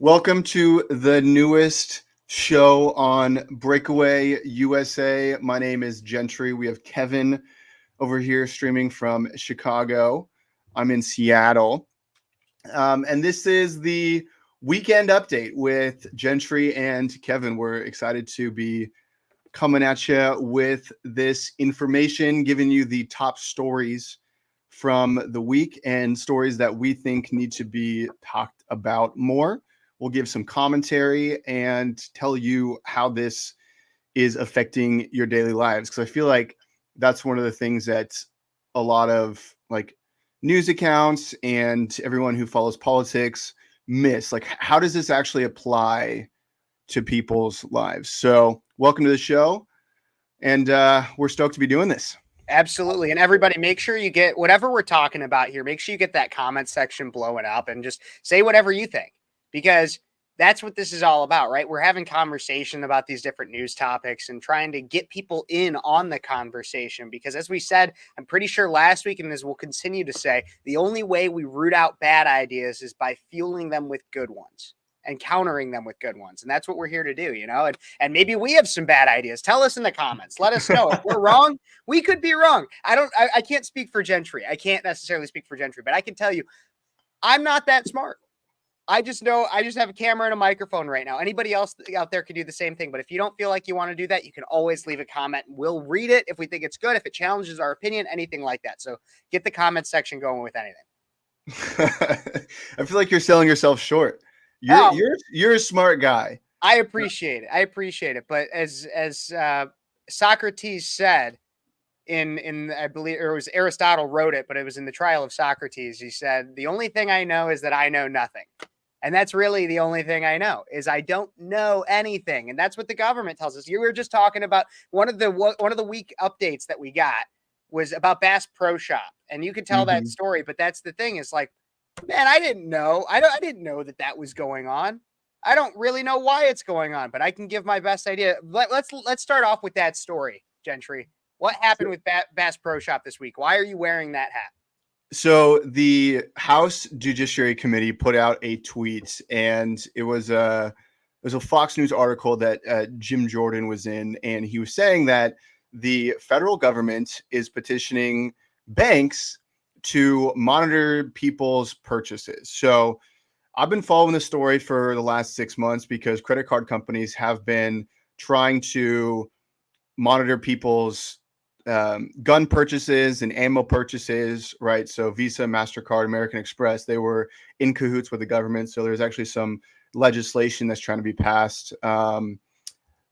Welcome to the newest show on Breakaway USA. My name is Gentry. We have Kevin over here streaming from Chicago. I'm in Seattle. And this is the weekend update with Gentry and Kevin. We're excited to be coming at you with this information, giving you the top stories from the week and stories that we think need to be talked about more. We'll give some commentary and tell you how this is affecting your daily lives. Because I feel like that's one of the things that a lot of like news accounts and everyone who follows politics miss. Like, how does this actually apply to people's lives? So, welcome to the show. And we're stoked to be doing this. Absolutely. And everybody, make sure you get whatever we're talking about here. Make sure you get that comment section blowing up and just say whatever you think, because that's what this is all about, right? We're having conversation about these different news topics and trying to get people in on the conversation. Because as we said, I'm pretty sure last week, and as we'll continue to say, the only way we root out bad ideas is by fueling them with good ones and countering them with good ones. And that's what we're here to do, and maybe we have some bad ideas. Tell us in the comments. Let us know. If we're wrong, we could be wrong. I can't speak for Gentry. I can't necessarily speak for Gentry, but I can tell you, I'm not that smart. I just know I just have a camera and a microphone right now. Anybody else out there could do the same thing. But if you don't feel like you want to do that, you can always leave a comment. We'll read it if we think it's good, if it challenges our opinion, anything like that. So get the comment section going with anything. I feel like you're selling yourself short. You're a smart guy. I appreciate it. But as Socrates said in I believe, or it was Aristotle wrote it, but it was in the Trial of Socrates. He said, "The only thing I know is that I know nothing." And that's really the only thing I know, is I don't know anything. And that's what the government tells us. You were just talking about one of the week updates that we got was about Bass Pro Shop. And you could tell that story, but that's the thing, is like, man, I didn't know. I didn't know that was going on. I don't really know why it's going on, but I can give my best idea. Let's start off with that story, Gentry. What happened with Bass Pro Shop this week? Why are you wearing that hat? So the House Judiciary Committee put out a tweet, and it was a Fox News article that Jim Jordan was in, and he was saying that the federal government is petitioning banks to monitor people's purchases. So I've been following this story for the last 6 months because credit card companies have been trying to monitor people's gun purchases and ammo purchases, right? So Visa, MasterCard, American Express, they were in cahoots with the government. So there's actually some legislation that's trying to be passed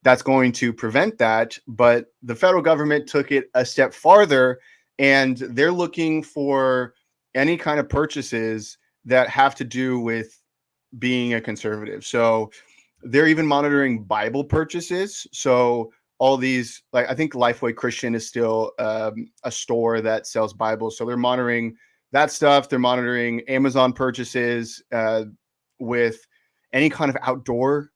that's going to prevent that. But the federal government took it a step farther, and they're looking for any kind of purchases that have to do with being a conservative. So they're even monitoring Bible purchases. So all these, like, I think Lifeway Christian is still a store that sells Bibles. So they're monitoring that stuff. They're monitoring Amazon purchases with any kind of outdoor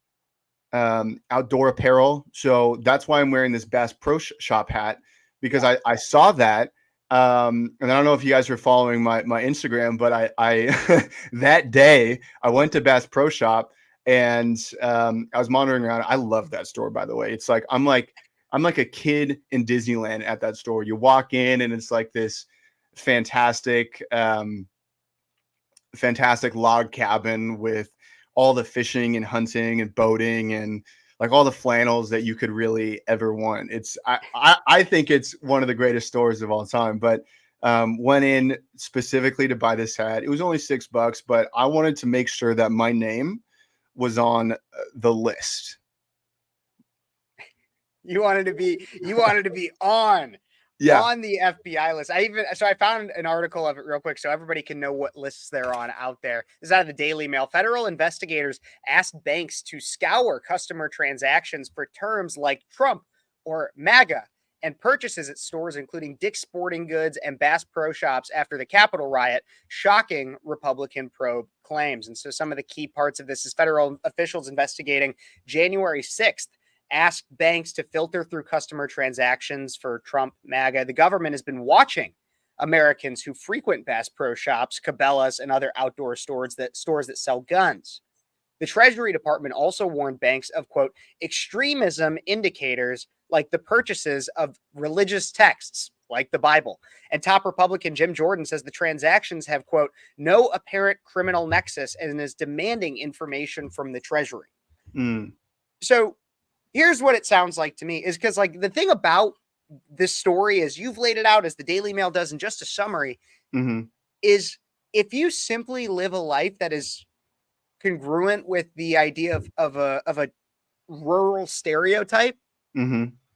apparel. So that's why I'm wearing this Bass Pro Shop hat, because I saw that. And I don't know if you guys are following my Instagram, but I that day I went to Bass Pro Shop, and I was monitoring around. I love that store, by the way. It's like I'm like a kid in Disneyland at that store. You walk in, and it's like this fantastic log cabin with all the fishing and hunting and boating and like all the flannels that you could really ever want. I think it's one of the greatest stores of all time. But went in specifically to buy this hat. It was only $6, but I wanted to make sure that my name was on the list. You wanted to be on the FBI list. I found an article of it real quick so everybody can know what lists they're on out there. This is out of the Daily Mail. Federal investigators asked banks to scour customer transactions for terms like Trump or MAGA and purchases at stores including Dick's Sporting Goods and Bass Pro Shops after the Capitol riot, shocking Republican probe claims. And so some of the key parts of this is federal officials investigating January 6th asked banks to filter through customer transactions for Trump, MAGA. The government has been watching Americans who frequent Bass Pro Shops, Cabela's, and other outdoor stores that sell guns. The Treasury Department also warned banks of, quote, extremism indicators like the purchases of religious texts like the Bible. And top Republican Jim Jordan says the transactions have, quote, no apparent criminal nexus and is demanding information from the Treasury. Mm. So here's what it sounds like to me is because, like, the thing about this story is you've laid it out as the Daily Mail does in just a summary, is if you simply live a life that is congruent with the idea of a rural stereotype,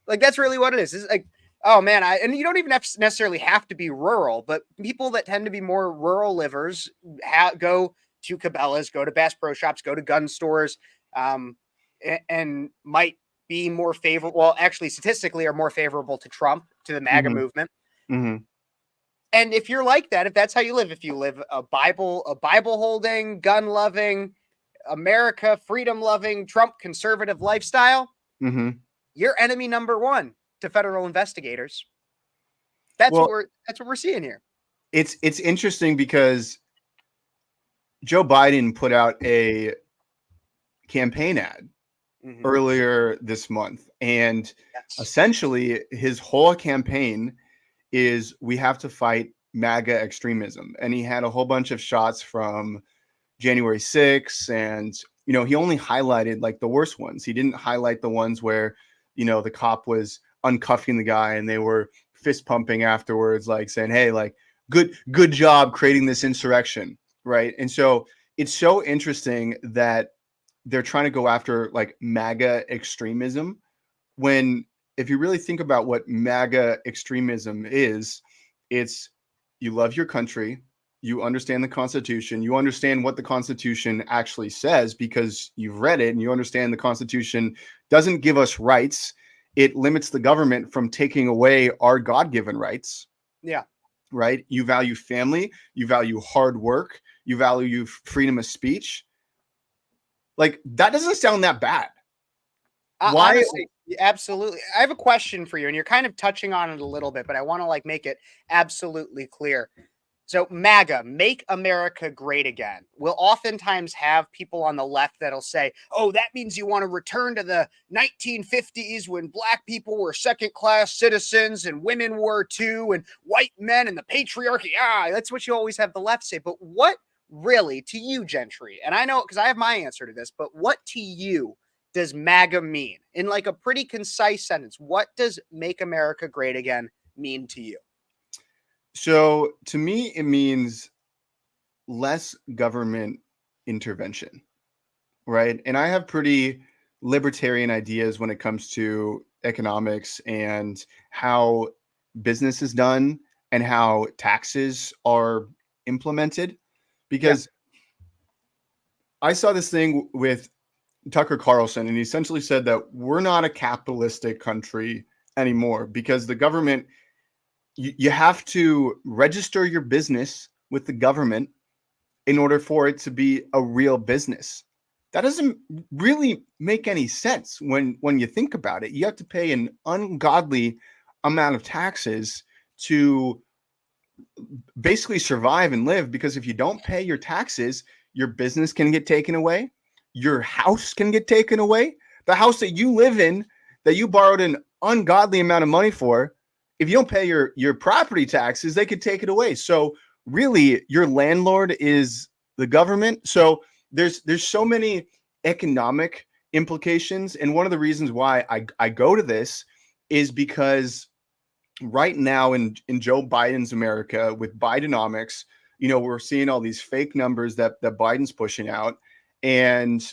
like that's really what it is. It's like, oh man, and you don't even necessarily have to be rural, but people that tend to be more rural livers go to Cabela's, go to Bass Pro Shops, go to gun stores, and might be more favorable. Well, actually, statistically, are more favorable to Trump, to the MAGA movement. And if you're like that, if that's how you live, if you live a Bible holding, gun loving, America freedom loving, Trump conservative lifestyle, you're enemy number one to federal investigators. That's what we're seeing here. It's interesting because Joe Biden put out a campaign ad earlier this month, and essentially his whole campaign is we have to fight MAGA extremism. And he had a whole bunch of shots from January 6th, and he only highlighted like the worst ones. He didn't highlight the ones where the cop was uncuffing the guy and they were fist pumping afterwards, like saying, hey, like good job creating this insurrection, right? And so it's so interesting that they're trying to go after like MAGA extremism, when if you really think about what MAGA extremism is, it's you love your country, you understand the Constitution, you understand what the Constitution actually says because you've read it, and you understand the Constitution doesn't give us rights. It limits the government from taking away our God-given rights. Yeah. Right? You value family, you value hard work, you value freedom of speech. Like, that doesn't sound that bad. Why? Honestly, absolutely. I have a question for you, and you're kind of touching on it a little bit, but I want to like make it absolutely clear. So MAGA, Make America Great Again, will oftentimes have people on the left that'll say, oh, that means you want to return to the 1950s when black people were second-class citizens and women were too, and white men and the patriarchy. That's what you always have the left say. But what really, to you, Gentry, and I know because I have my answer to this, but what to you does MAGA mean? In like a pretty concise sentence, what does Make America Great Again mean to you? So to me, it means less government intervention, right? And I have pretty libertarian ideas when it comes to economics and how business is done and how taxes are implemented. Because I saw this thing with Tucker Carlson, and he essentially said that we're not a capitalistic country anymore because the government, you have to register your business with the government in order for it to be a real business. That doesn't really make any sense when you think about it. You have to pay an ungodly amount of taxes to basically survive and live, because if you don't pay your taxes, your business can get taken away. Your house can get taken away. The house that you live in, that you borrowed an ungodly amount of money for, if you don't pay your property taxes, they could take it away. So really, your landlord is the government. So there's so many economic implications. And one of the reasons why I go to this is because right now in Joe Biden's America, with Bidenomics, we're seeing all these fake numbers that Biden's pushing out. And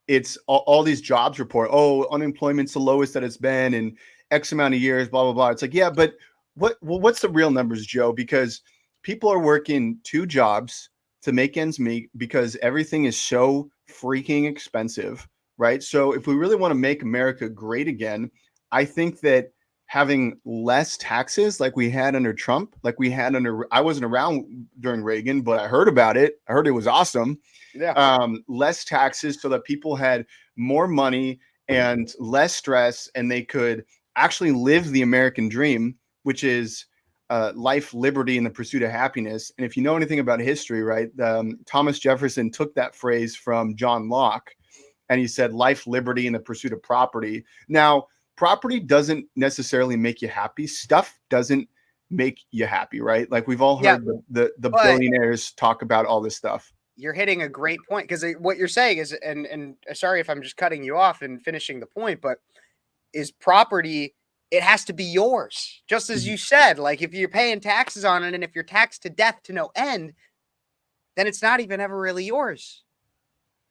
it's all these jobs report. Oh, unemployment's the lowest that it's been in X amount of years, blah, blah, blah. It's like, yeah, but what's the real numbers, Joe? Because people are working 2 jobs to make ends meet because everything is so freaking expensive, right? So if we really want to make America great again, I think that having less taxes like we had under Trump, like we had under, I wasn't around during Reagan, but I heard about it. I heard it was awesome. Yeah. Less taxes so that people had more money and less stress, and they could actually live the American dream, which is life, liberty, and the pursuit of happiness. And if you know anything about history, right, Thomas Jefferson took that phrase from John Locke, and he said life, liberty, and the pursuit of property. Now, property doesn't necessarily make you happy. Stuff doesn't make you happy, right? Like we've all heard the billionaires talk about all this stuff. You're hitting a great point, because what you're saying is, and sorry if I'm just cutting you off and finishing the point, but is property, it has to be yours. Just as you said, like if you're paying taxes on it and if you're taxed to death to no end, then it's not even ever really yours.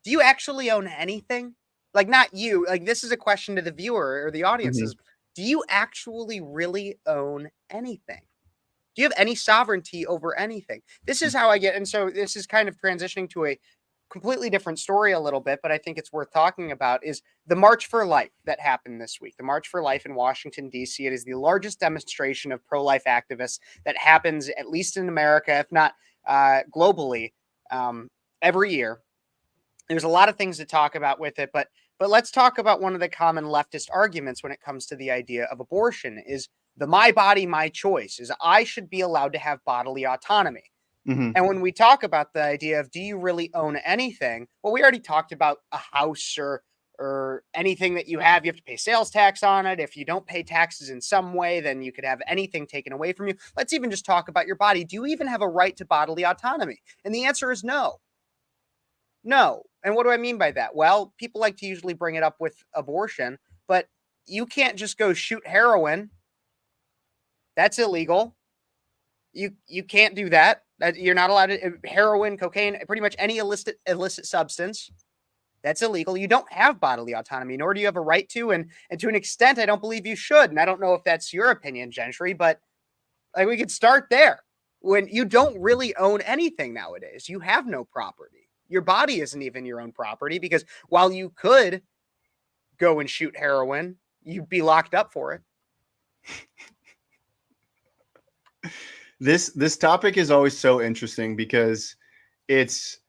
Do you actually own anything? Like, not you, like this is a question to the viewer or the audience is, do you actually really own anything? Do you have any sovereignty over anything? This is how I get, and so this is kind of transitioning to a completely different story a little bit, but I think it's worth talking about, is the March for Life that happened this week. The March for Life in Washington, D.C. It is the largest demonstration of pro-life activists that happens, at least in America, if not globally, every year. There's a lot of things to talk about with it, but let's talk about one of the common leftist arguments when it comes to the idea of abortion is the my body, my choice, is I should be allowed to have bodily autonomy. And when we talk about the idea of do you really own anything? Well, we already talked about a house or anything that you have. You have to pay sales tax on it. If you don't pay taxes in some way, then you could have anything taken away from you. Let's even just talk about your body. Do you even have a right to bodily autonomy? And the answer is no. No. And what do I mean by that? Well, people like to usually bring it up with abortion, but you can't just go shoot heroin. That's illegal. You can't do that. You're not allowed to. Heroin, cocaine, pretty much any illicit substance, that's illegal. You don't have bodily autonomy, nor do you have a right to. And to an extent, I don't believe you should. And I don't know if that's your opinion, Gentry, but like we could start there. When you don't really own anything nowadays, you have no property. Your body isn't even your own property, because while you could go and shoot heroin, you'd be locked up for it. This topic is always so interesting because it's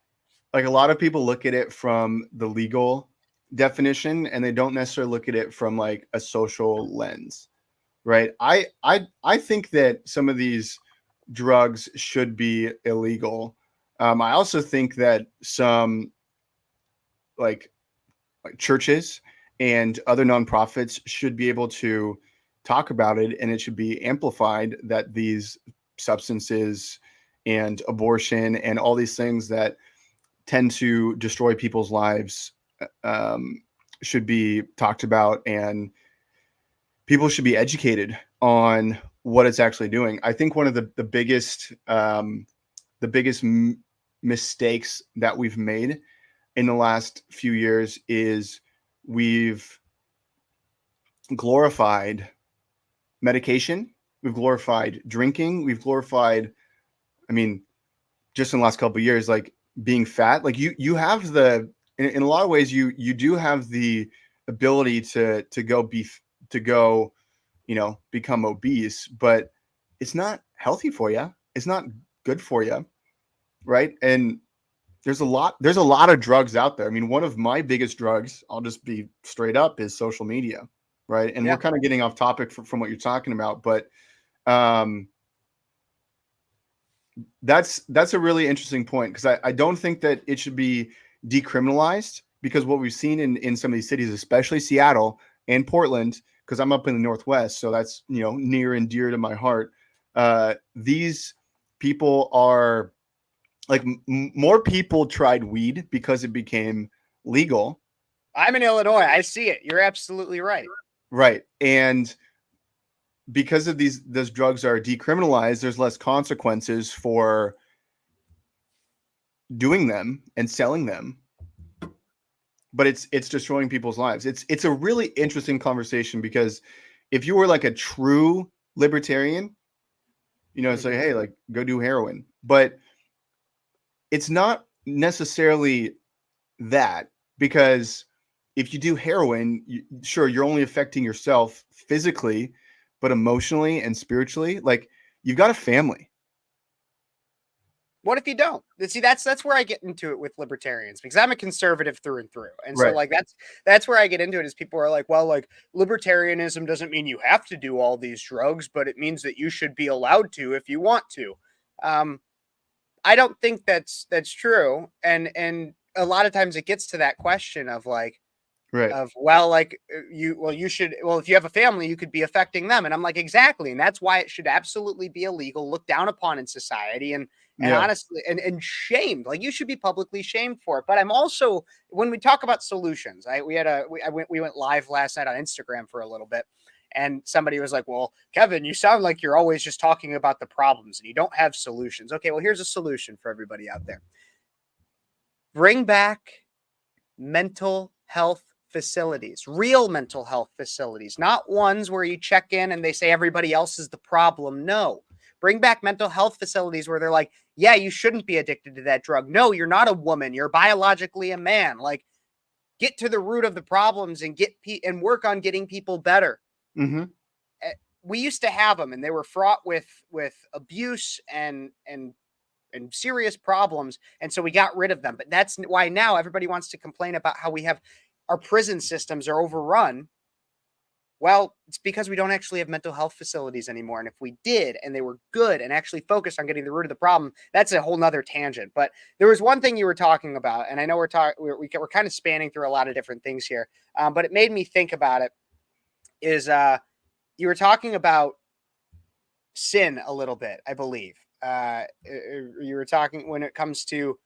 like a lot of people look at it from the legal definition and they don't necessarily look at it from like a social lens, right? I think that some of these drugs should be illegal. I also think that some like churches and other nonprofits should be able to talk about it, and it should be amplified that these substances and abortion and all these things that tend to destroy people's lives should be talked about, and people should be educated on what it's actually doing. I think one of the biggest mistakes that we've made in the last few years is we've glorified medication. We've glorified drinking. We've glorified, I mean, just in the last couple of years, like being fat. Like you have in a lot of ways, you do have the ability to go, become obese, but it's not healthy for you. It's not good for you, right? And there's a lot of drugs out there. I mean, one of my biggest drugs, I'll just be straight up, is social media, right? And we're kind of getting off topic from what you're talking about, but that's a really interesting point, because I don't think that it should be decriminalized, because what we've seen in some of these cities, especially Seattle and Portland, because I'm up in the Northwest, so that's near and dear to my heart. These people are like more people tried weed because it became legal. I'm in Illinois. I see it. You're absolutely right. Right. And because of those drugs are decriminalized, there's less consequences for doing them and selling them. But it's destroying people's lives. It's a really interesting conversation, because if you were like a true libertarian, say, hey, like go do heroin. But it's not necessarily that, because if you do heroin, sure, you're only affecting yourself physically, but emotionally and spiritually, like you've got a family. What if you don't? See, that's where I get into it with libertarians, because I'm a conservative through and through. And so Right. like that's where I get into it, is people are like, well, like libertarianism doesn't mean you have to do all these drugs, but it means that you should be allowed to if you want to. I don't think that's true. And a lot of times it gets to that question of like, Right. you should, if you have a family, you could be affecting them. And I'm like, exactly. And that's why it should absolutely be illegal, looked down upon in society, and Yeah. honestly, and shamed. Like, you should be publicly shamed for it. But I'm also, when we talk about solutions, we went live last night on Instagram for a little bit, and somebody was like, well, Kevin, you sound like you're always just talking about the problems and you don't have solutions. Okay, well, here's a solution for everybody out there. Bring back mental health facilities, real mental health facilities, not ones where you check in and they say everybody else is the problem. No, bring back mental health facilities where they're like, yeah, you shouldn't be addicted to that drug. No, you're not a woman. You're biologically a man. Like, get to the root of the problems and and work on getting people better. Mm-hmm. We used to have them, and they were fraught with abuse and serious problems. And so we got rid of them. But that's why now everybody wants to complain about how our prison systems are overrun. Well, it's because we don't actually have mental health facilities anymore. And if we did, and they were good and actually focused on getting the root of the problem, that's a whole nother tangent. But there was one thing you were talking about, and I know we're kind of spanning through a lot of different things here, but it made me think about it, is you were talking about sin a little bit, I believe. You were talking when it comes to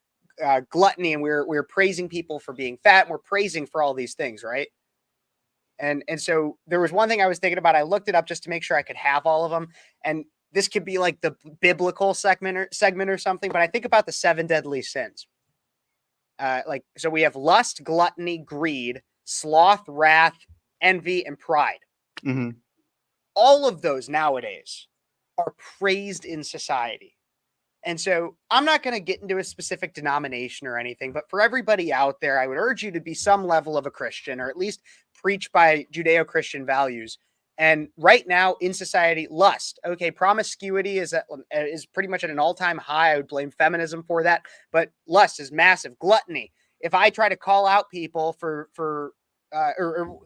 gluttony, and we're praising people for being fat, and we're praising for all these things, right? And so there was one thing I was thinking about. I looked it up just to make sure I could have all of them, and this could be like the biblical segment or something. But I think about the 7 deadly sins. So we have lust, gluttony, greed, sloth, wrath, envy, and pride. Mm-hmm. All of those nowadays are praised in society. And so I'm not going to get into a specific denomination or anything, but for everybody out there, I would urge you to be some level of a Christian, or at least preach by Judeo-Christian values. And right now in society, lust, okay, promiscuity is pretty much at an all-time high. I would blame feminism for that, but lust is massive. Gluttony. If I try to call out people or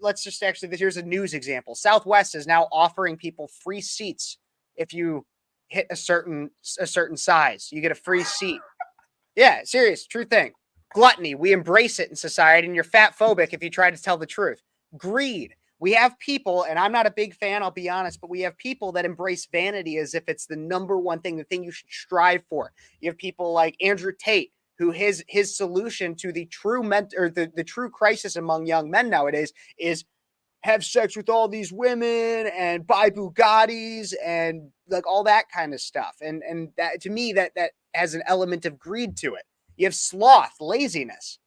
let's just here's a news example. Southwest is now offering people free seats if you hit a certain size. You get a free seat. Yeah, serious, true thing. Gluttony, we embrace it in society, and you're fat phobic if you try to tell the truth. Greed. We have people, and I'm not a big fan, I'll be honest, but we have people that embrace vanity as if it's the number one thing, the thing you should strive for. You have people like Andrew Tate, who his solution to the true the true crisis among young men nowadays is have sex with all these women and buy Bugattis and like all that kind of stuff. And that, to me, that has an element of greed to it. You have sloth, laziness.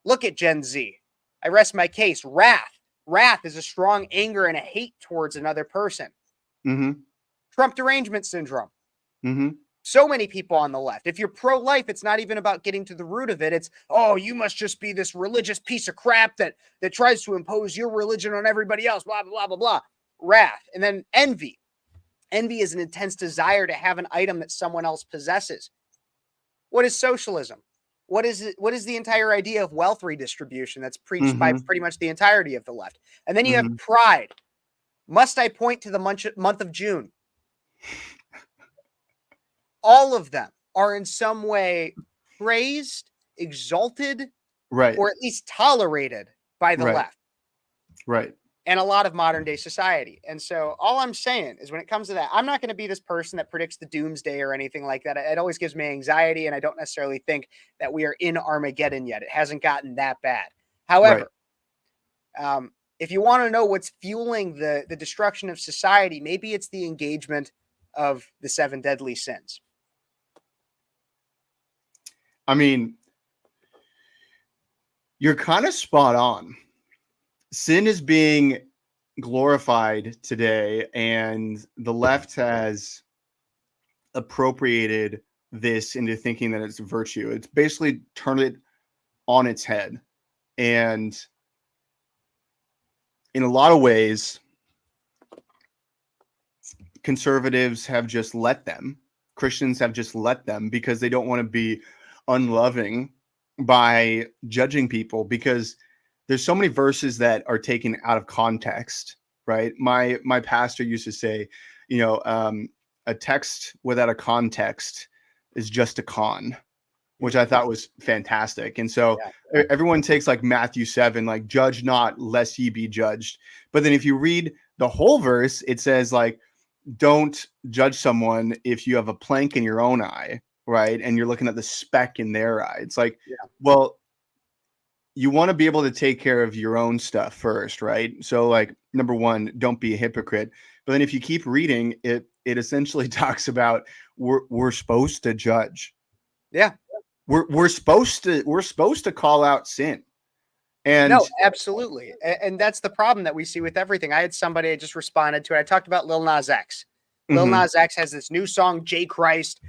Look at Gen Z. I rest my case. Wrath. Wrath is a strong anger and a hate towards another person. Mm-hmm. Trump derangement syndrome. Mm-hmm. So many people on the left. If you're pro-life, it's not even about getting to the root of it. It's, oh, you must just be this religious piece of crap that tries to impose your religion on everybody else, blah, blah, blah, blah, blah. Wrath. And then envy. Envy is an intense desire to have an item that someone else possesses. What is socialism? What is it? What is the entire idea of wealth redistribution that's preached by pretty much the entirety of the left? And then you have pride. Must I point to the month of June? All of them are in some way praised, exalted, right, or at least tolerated by the left. Right. And a lot of modern day society. And so all I'm saying is, when it comes to that, I'm not going to be this person that predicts the doomsday or anything like that. It always gives me anxiety, and I don't necessarily think that we are in Armageddon yet. It hasn't gotten that bad. However, if you want to know what's fueling the destruction of society, maybe it's the engagement of the 7 deadly sins. I mean, you're kind of spot on. Sin is being glorified today, and the left has appropriated this into thinking that it's a virtue. It's basically turned it on its head. And in a lot of ways, conservatives have just let them. Christians have just let them because they don't want to be unloving by judging people, because there's so many verses that are taken out of context, right? My pastor used to say, a text without a context is just a con, which I thought was fantastic. And so everyone takes like Matthew 7, like, judge not lest ye be judged. But then if you read the whole verse, it says like, don't judge someone if you have a plank in your own eye, right? And you're looking at the speck in their eye. It's like, well, you want to be able to take care of your own stuff first, right? So like, number one, don't be a hypocrite. But then if you keep reading it, it essentially talks about we're supposed to judge. Yeah. We're supposed to call out sin. And no, absolutely. And that's the problem that we see with everything. I had somebody I just responded to it. I talked about Lil Nas X. Lil Nas X has this new song, J Christ.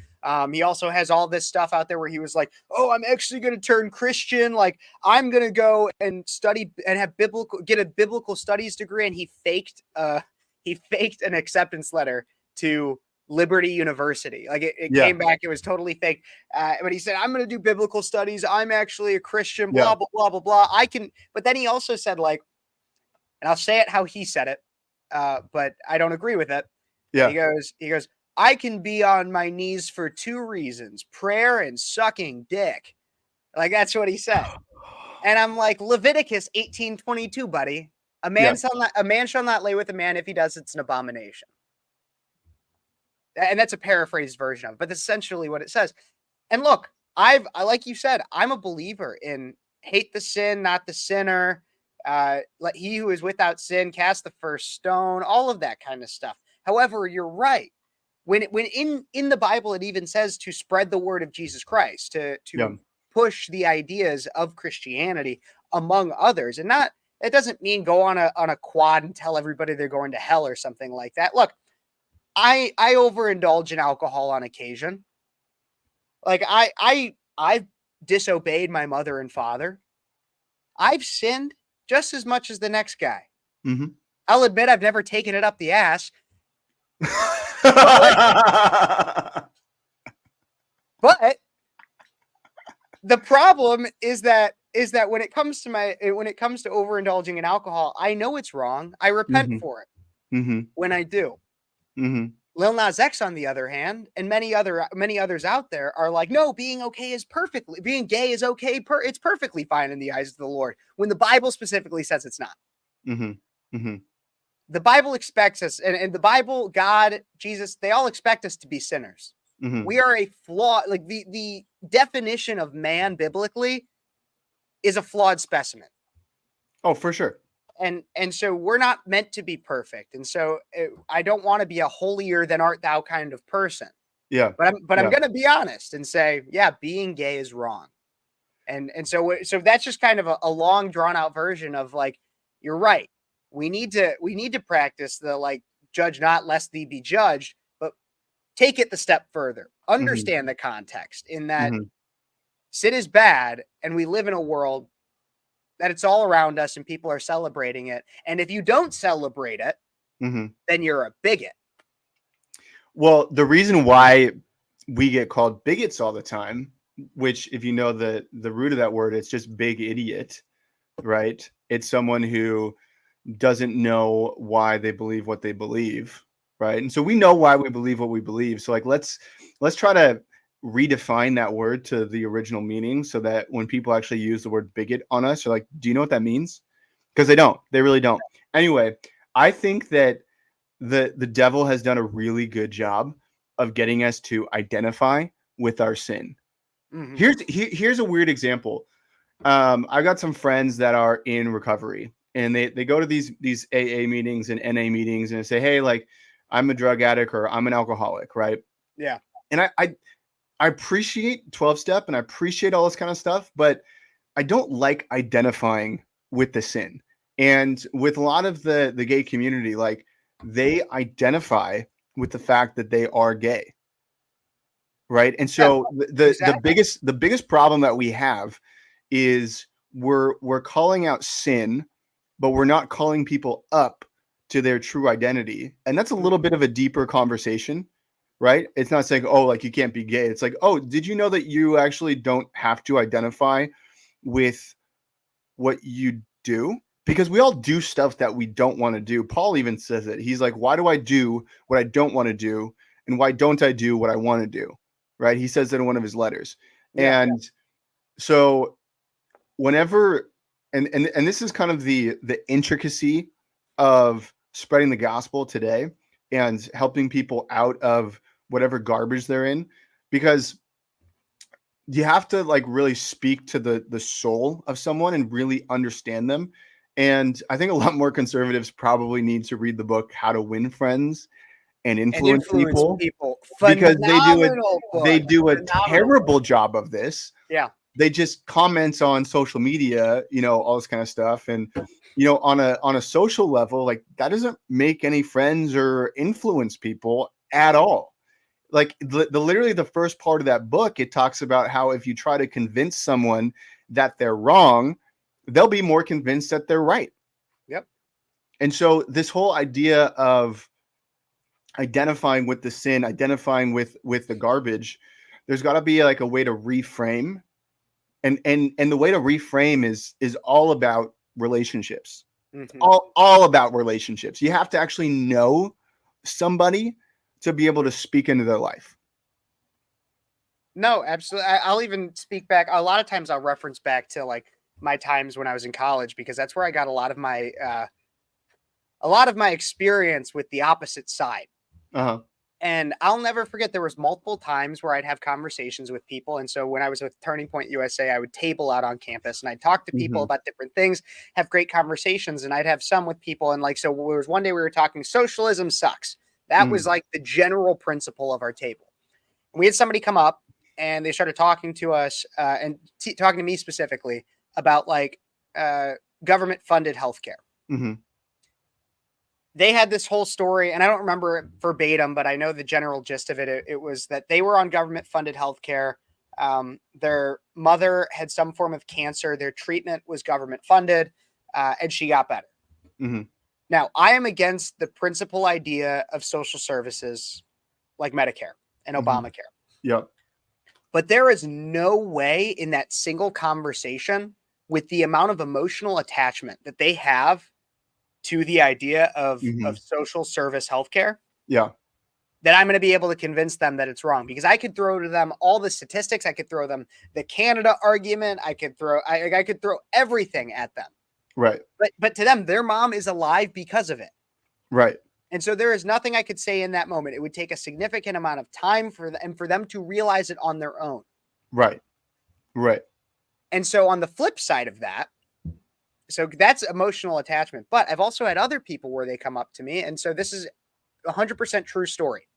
He also has all this stuff out there where he was like, oh, I'm actually going to turn Christian. Like, I'm going to go and study and get a biblical studies degree. And he faked an acceptance letter to Liberty University. Like it came back. It was totally fake. But he said, I'm going to do biblical studies. I'm actually a Christian, blah, blah, blah, blah, blah. But then he also said, like, and I'll say it how he said it, but I don't agree with it. Yeah. He goes, I can be on my knees for two reasons: prayer and sucking dick. Like, that's what he said. And I'm like, Leviticus 18:22, buddy. A man shall not lay with a man. If he does, it's an abomination. And that's a paraphrased version of it, but that's essentially what it says. And look, like you said, I'm a believer in hate the sin, not the sinner. Let he who is without sin cast the first stone, all of that kind of stuff. However, you're right. When in the Bible, it even says to spread the word of Jesus Christ, to push the ideas of Christianity among others. And it doesn't mean go on a quad and tell everybody they're going to hell or something like that. Look, I overindulge in alcohol on occasion. Like I've disobeyed my mother and father. I've sinned just as much as the next guy. Mm-hmm. I'll admit I've never taken it up the ass. But the problem is that when it comes to overindulging in alcohol, I know it's wrong. I repent for it when I do. Mm-hmm. Lil Nas X, on the other hand, and many others out there are like, no, being gay is okay. It's perfectly fine in the eyes of the Lord, when the Bible specifically says it's not. Mm-hmm. Mm-hmm. The Bible expects us, and the Bible, God, Jesus, they all expect us to be sinners. Mm-hmm. We are a flawed, like the definition of man biblically is a flawed specimen. Oh, for sure. And so we're not meant to be perfect. And so I don't want to be a holier than art thou kind of person. Yeah. But I'm going to be honest and say, yeah, being gay is wrong. And so that's just kind of a long drawn out version of, like, you're right. We need to practice the, like, judge not lest thee be judged, but take it the step further. Understand the context in that sin is bad, and we live in a world that it's all around us and people are celebrating it. And if you don't celebrate it, then you're a bigot. Well, the reason why we get called bigots all the time, which, if you know the root of that word, it's just big idiot, right? It's someone who doesn't know why they believe what they believe, right? And so we know why we believe what we believe. So, like, let's try to redefine that word to the original meaning, so that when people actually use the word bigot on us, they're like, do you know what that means? Because they really don't. Anyway, I think that the devil has done a really good job of getting us to identify with our sin. Here's a weird example. I got some friends that are in recovery, and they go to these AA meetings and NA meetings, and they say, hey, like, I'm a drug addict or I'm an alcoholic, right? Yeah. And I appreciate 12-step and I appreciate all this kind of stuff, but I don't like identifying with the sin. And with a lot of the gay community, like, they identify with the fact that they are gay, right? And so the biggest problem that we have is we're calling out sin, but we're not calling people up to their true identity. And that's a little bit of a deeper conversation. right? It's not saying, oh, like you can't be gay. It's like, oh, did you know that you actually don't have to identify with what you do? Because we all do stuff that we don't want to do. Paul even says it. He's like, why do I do what I don't want to do? And why don't I do what I want to do? Right? He says that in one of his letters. Yeah. And so whenever and this is kind of the intricacy of spreading the gospel today and helping people out of whatever garbage they're in, because you have to like really speak to the soul of someone and really understand them. And I think a lot more conservatives probably need to read the book How to Win Friends and And Influence influence People, people. because Phenomenal they book. do a Phenomenal. terrible job of this. Yeah. They just comment on social media, all this kind of stuff. And, on a social level, like that doesn't make any friends or influence people at all. Like literally the first part of that book, it talks about how if you try to convince someone that they're wrong, they'll be more convinced that they're right. Yep. And so this whole idea of identifying with the sin, identifying with the garbage, there's got to be like a way to reframe. And the way to reframe is all about relationships. Mm-hmm. All about relationships. You have to actually know somebody to be able to speak into their life. No, absolutely. I'll even speak back. A lot of times I'll reference back to like my times when I was in college, because that's where I got a lot of my experience with the opposite side. Uh-huh. And I'll never forget, there was multiple times where I'd have conversations with people. And so when I was with Turning Point USA, I would table out on campus and I'd talk to people about different things, have great conversations. And I'd have some with people. And like, so there was one day we were talking socialism sucks. That was like the general principle of our table. And we had somebody come up and they started talking to us and talking to me specifically about like government funded healthcare. Mm-hmm. They had this whole story, and I don't remember it verbatim, but I know the general gist of it. It was that they were on government funded healthcare. Their mother had some form of cancer. Their treatment was government funded, and she got better. Mm-hmm. Now, I am against the principal idea of social services like Medicare and Obamacare. Yep. But there is no way in that single conversation, with the amount of emotional attachment that they have to the idea of social service healthcare, that I'm going to be able to convince them that it's wrong, because I could throw to them all the statistics. I could throw them the Canada argument. I could throw everything at them. Right. But to them, their mom is alive because of it. Right. And so there is nothing I could say in that moment. It would take a significant amount of time for them to realize it on their own. Right. Right. And so on the flip side of that, so that's emotional attachment. But I've also had other people where they come up to me. And so this is 100% true story.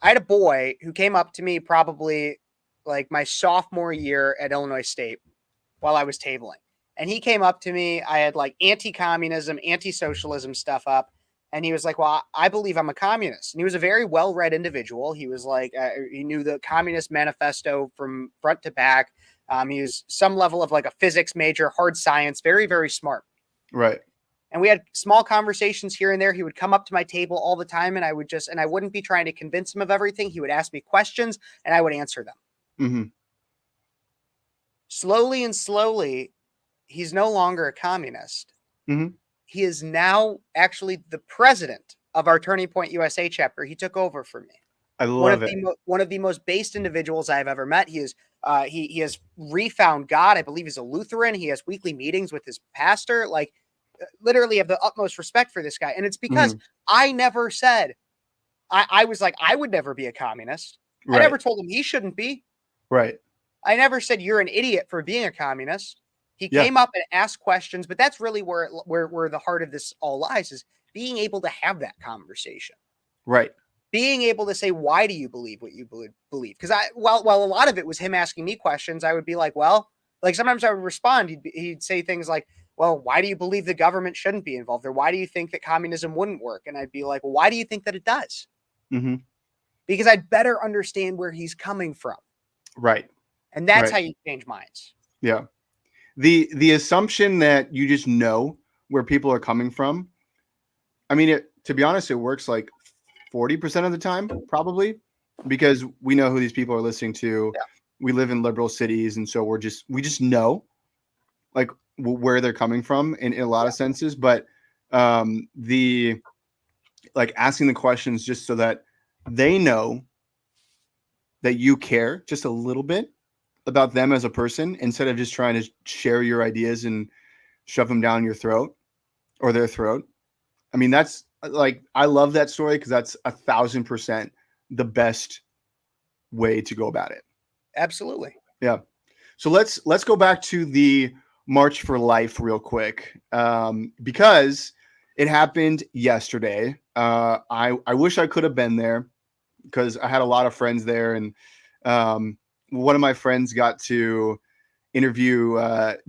I had a boy who came up to me probably like my sophomore year at Illinois State while I was tabling. And he came up to me. I had like anti-communism, anti-socialism stuff up. And he was like, well, I believe I'm a communist. And he was a very well-read individual. He was like, he knew the Communist Manifesto from front to back. He was some level of like a physics major, hard science, very, very smart. Right. And we had small conversations here and there. He would come up to my table all the time, and I wouldn't be trying to convince him of everything. He would ask me questions and I would answer them. Mm-hmm. Slowly, he's no longer a communist. Mm-hmm. He is now actually the president of our Turning Point USA chapter. He took over for me. I love it. One of the most based individuals I've ever met. He is he has refound God. I believe he's a Lutheran. He has weekly meetings with his pastor. Like, literally have the utmost respect for this guy. And it's because I never said, I was like, I would never be a communist. Right. I never told him he shouldn't be. Right. I never said you're an idiot for being a communist. He came up and asked questions, but that's really where the heart of this all lies, is being able to have that conversation. Right. Being able to say, why do you believe what you believe? Because while a lot of it was him asking me questions, I would be like, well, like sometimes I would respond. He'd say things like, well, why do you believe the government shouldn't be involved? Or why do you think that communism wouldn't work? And I'd be like, well, why do you think that it does? Mm-hmm. Because I'd better understand where he's coming from. Right. And that's how you change minds. Yeah. The assumption that you just know where people are coming from. I mean, to be honest, it works like 40% of the time, probably. because we know who these people are listening to. Yeah. We live in liberal cities, and so we just know like where they're coming from in a lot of senses. But the like asking the questions just so that they know that you care just a little bit about them as a person instead of just trying to share your ideas and shove them down your throat or their throat. I mean, that's like, I love that story because that's 1,000% the best way to go about it. Absolutely. Yeah. So let's go back to the March for Life real quick, because it happened yesterday. I wish I could have been there because I had a lot of friends there, and one of my friends got to interview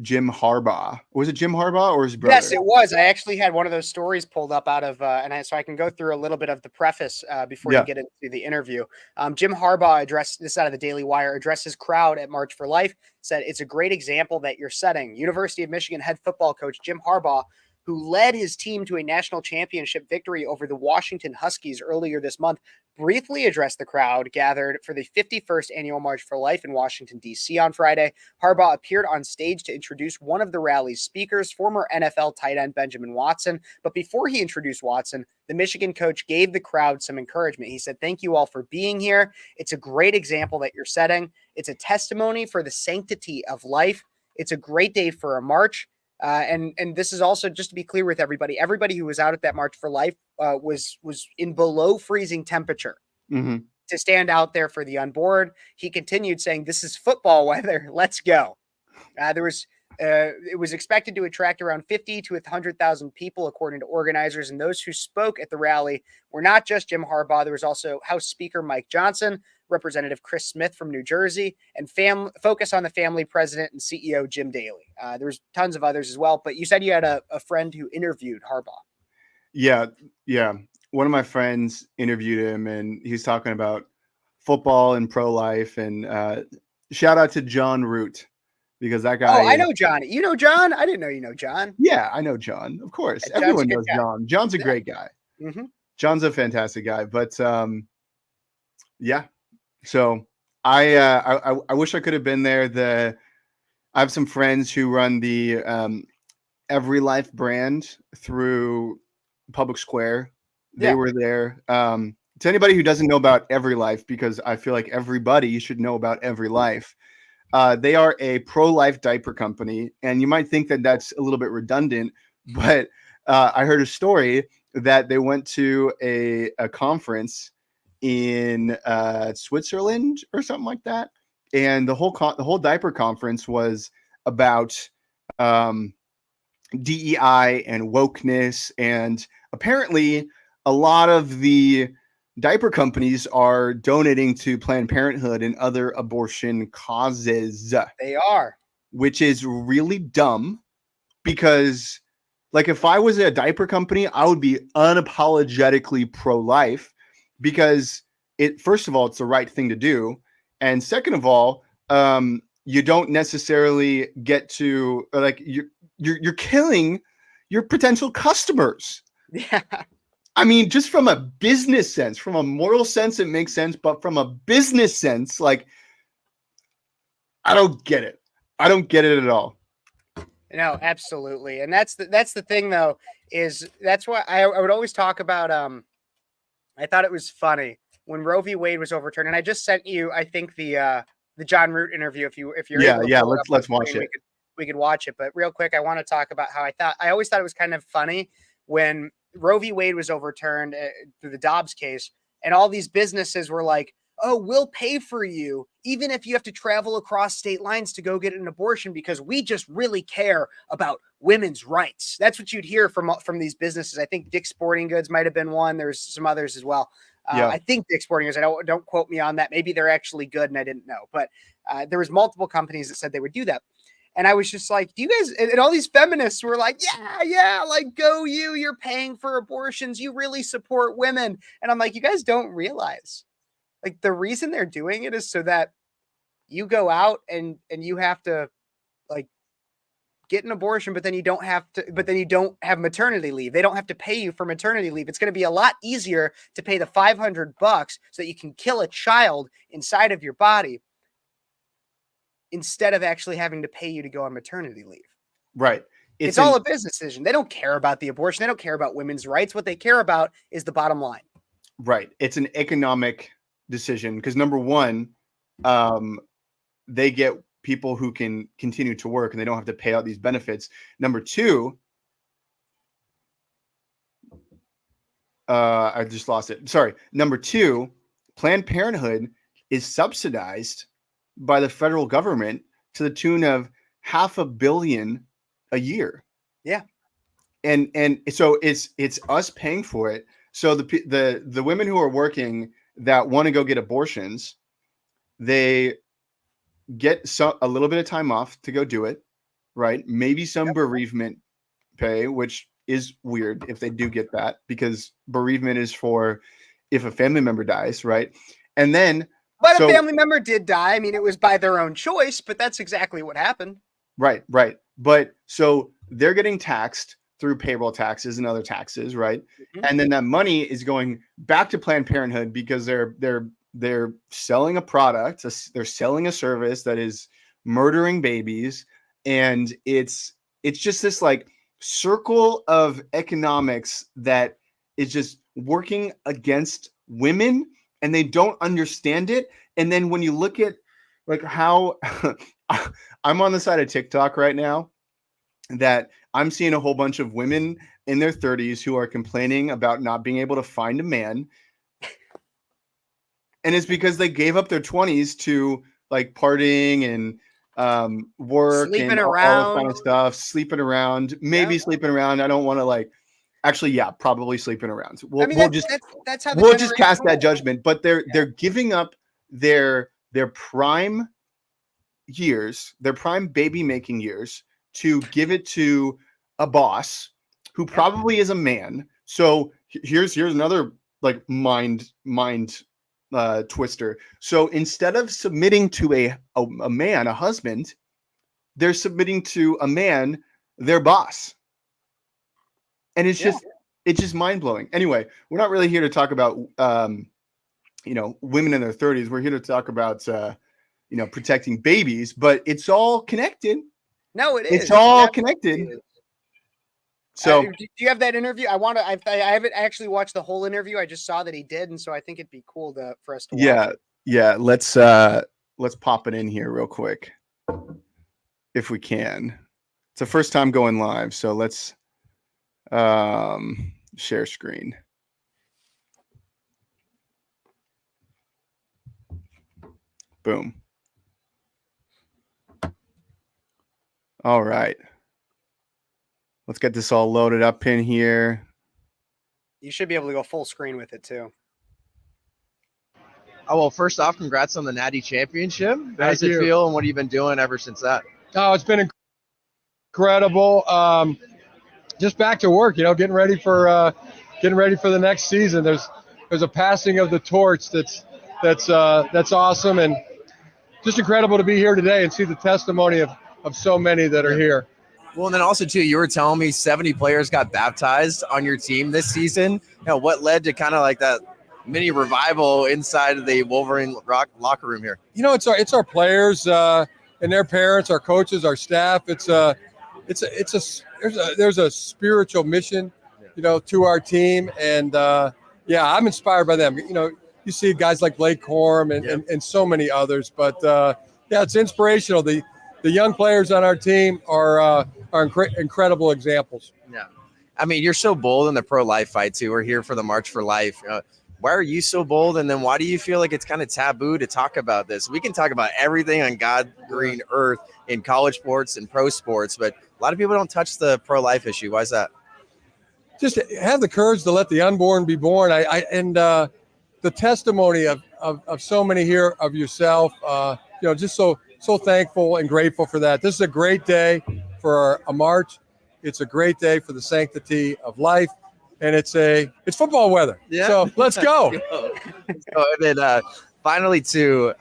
Jim Harbaugh. Was it Jim Harbaugh or his brother? Yes, it was. I actually had one of those stories pulled up out of, so I can go through a little bit of the preface before you Yeah. get into the interview. Jim Harbaugh addressed this out of the Daily Wire, addressed his crowd at March for Life, said it's a great example that you're setting. University of Michigan head football coach Jim Harbaugh, who led his team to a national championship victory over the Washington Huskies earlier this month, briefly addressed the crowd gathered for the 51st annual March for Life in Washington, D.C. on Friday. Harbaugh appeared on stage to introduce one of the rally's speakers, former NFL tight end Benjamin Watson. But before he introduced Watson, the Michigan coach gave the crowd some encouragement. He said, "Thank you all for being here. It's a great example that you're setting. It's a testimony for the sanctity of life. It's a great day for a march." And this is also, just to be clear with everybody, everybody who was out at that March for Life was in below freezing temperature Mm-hmm. to stand out there for the unborn. He continued saying, "This is football weather. Let's go." It was expected to attract around 50 to 100,000 people, according to organizers. And those who spoke at the rally were not just Jim Harbaugh. There was also House Speaker Mike Johnson, Representative Chris Smith from New Jersey, and Focus on the Family President and CEO Jim Daly. There was tons of others as well. But you said you had a friend who interviewed Harbaugh. Yeah. Yeah. One of my friends interviewed him, and he's talking about football and pro life. And shout out to John Root, because that guy Oh, I is, know John. You know John? I didn't know you know John. yeah, I know John. Of course. John's a Everyone good knows guy. John. John's a great guy. Mm-hmm. John's a fantastic guy. But yeah. So I wish I could have been there. I have some friends who run the Every Life brand through Public Square. They Yeah. were there. To anybody who doesn't know about Every Life, because I feel like everybody should know about Every Life. They are a pro-life diaper company, and you might think that that's a little bit redundant, but I heard a story that they went to a conference in Switzerland or something like that, and the whole diaper conference was about DEI and wokeness, and apparently a lot of the diaper companies are donating to Planned Parenthood and other abortion causes, They are. which is really dumb because, like, if I was a diaper company, I would be unapologetically pro-life because first of all, it's the right thing to do. And second of all, you don't necessarily get to, like, you're killing your potential customers. Yeah. I mean, just from a business sense, from a moral sense, it makes sense. But from a business sense, like, I don't get it. I don't get it at all. No, absolutely. And that's the thing though, is that's why I would always talk about I thought it was funny when Roe v. Wade was overturned. And I just sent you, I think, the John Root interview. If you're Yeah, able to yeah. pull it up on Let's watch screen, it. we could watch it. But real quick, I want to talk about how I always thought it was kind of funny when Roe v. Wade was overturned through the Dobbs case, and all these businesses were like, "Oh, we'll pay for you, even if you have to travel across state lines to go get an abortion, because we just really care about women's rights." That's what you'd hear from these businesses. I think Dick's Sporting Goods might have been one. There's some others as well. Yeah. I think Dick's Sporting Goods. Don't quote me on that. Maybe they're actually good, and I didn't know. But there was multiple companies that said they would do that. And I was just like, "Do you guys?" And all these feminists were like, "Yeah, like go you. You're paying for abortions. You really support women." And I'm like, "You guys don't realize, like, the reason they're doing it is so that you go out and you have to, like, get an abortion, but then you don't have maternity leave. They don't have to pay you for maternity leave. It's going to be a lot easier to pay the $500 so that you can kill a child inside of your body instead of actually having to pay you to go on maternity leave. Right. It's all a business decision. They don't care about the abortion. They don't care about women's rights. What they care about is the bottom line. Right. It's an economic decision because number one, they get people who can continue to work and they don't have to pay out these benefits. Number two, I just lost it. Sorry. Number two, Planned Parenthood is subsidized by the federal government to the tune of $500 million a year. Yeah. And so it's us paying for it. So the women who are working that want to go get abortions, they get a little bit of time off to go do it, right? Maybe some bereavement pay, which is weird if they do get that, because bereavement is for if a family member dies, right? And then a family member did die. I mean, it was by their own choice, but that's exactly what happened. Right. But so they're getting taxed through payroll taxes and other taxes, right? Mm-hmm. And then that money is going back to Planned Parenthood because they're selling a product, they're selling a service that is murdering babies, and it's just this like circle of economics that is just working against women, and they don't understand it. And then when you look at like how I'm on the side of TikTok right now, that I'm seeing a whole bunch of women in their 30s who are complaining about not being able to find a man. And it's because they gave up their 20s to like partying and work sleeping and around. all that kind of stuff, sleeping around, maybe sleeping around. I don't want to probably sleeping around. That's how we'll just cast that judgment, but they're giving up their prime years, their prime baby making years, to give it to a boss who probably is a man. So here's another like mind twister. So instead of submitting to a man, a husband, they're submitting to a man, their boss. And it's just mind blowing. Anyway, we're not really here to talk about women in their 30s. We're here to talk about protecting babies, but it's all connected. No, it is. It's all connected. So do you have that interview? I haven't actually watched the whole interview. I just saw that he did, and so I think it'd be cool for us to watch it. Yeah. Let's pop it in here real quick if we can. It's the first time going live, so let's share screen. Boom. All right. Let's get this all loaded up in here. You should be able to go full screen with it too. Oh, well, first off, congrats on the Natty Championship. How does it feel, and what have you been doing ever since that? Oh, it's been incredible. Just back to work, getting ready for the next season. There's a passing of the torch that's awesome, and just incredible to be here today and see the testimony of so many that are here. Well, and then also too, you were telling me 70 players got baptized on your team this season. What led to kind of like that mini revival inside of the Wolverine locker room here? It's our players and their parents, our coaches, our staff. There's a spiritual mission, to our team, and I'm inspired by them. You see guys like Blake Corum and so many others, but it's inspirational. The young players on our team are incredible examples. Yeah. I mean, you're so bold in the pro-life fight too. We're here for the March for Life. Why are you so bold? And then why do you feel like it's kind of taboo to talk about this? We can talk about everything on God's green earth in college sports and pro sports, but a lot of people don't touch the pro-life issue. Why is that? Just have the courage to let the unborn be born. The testimony of so many here, of yourself, just so thankful and grateful for that. This is a great day for a march. It's a great day for the sanctity of life, and it's football weather. Yeah. So let's go. And then finally, too,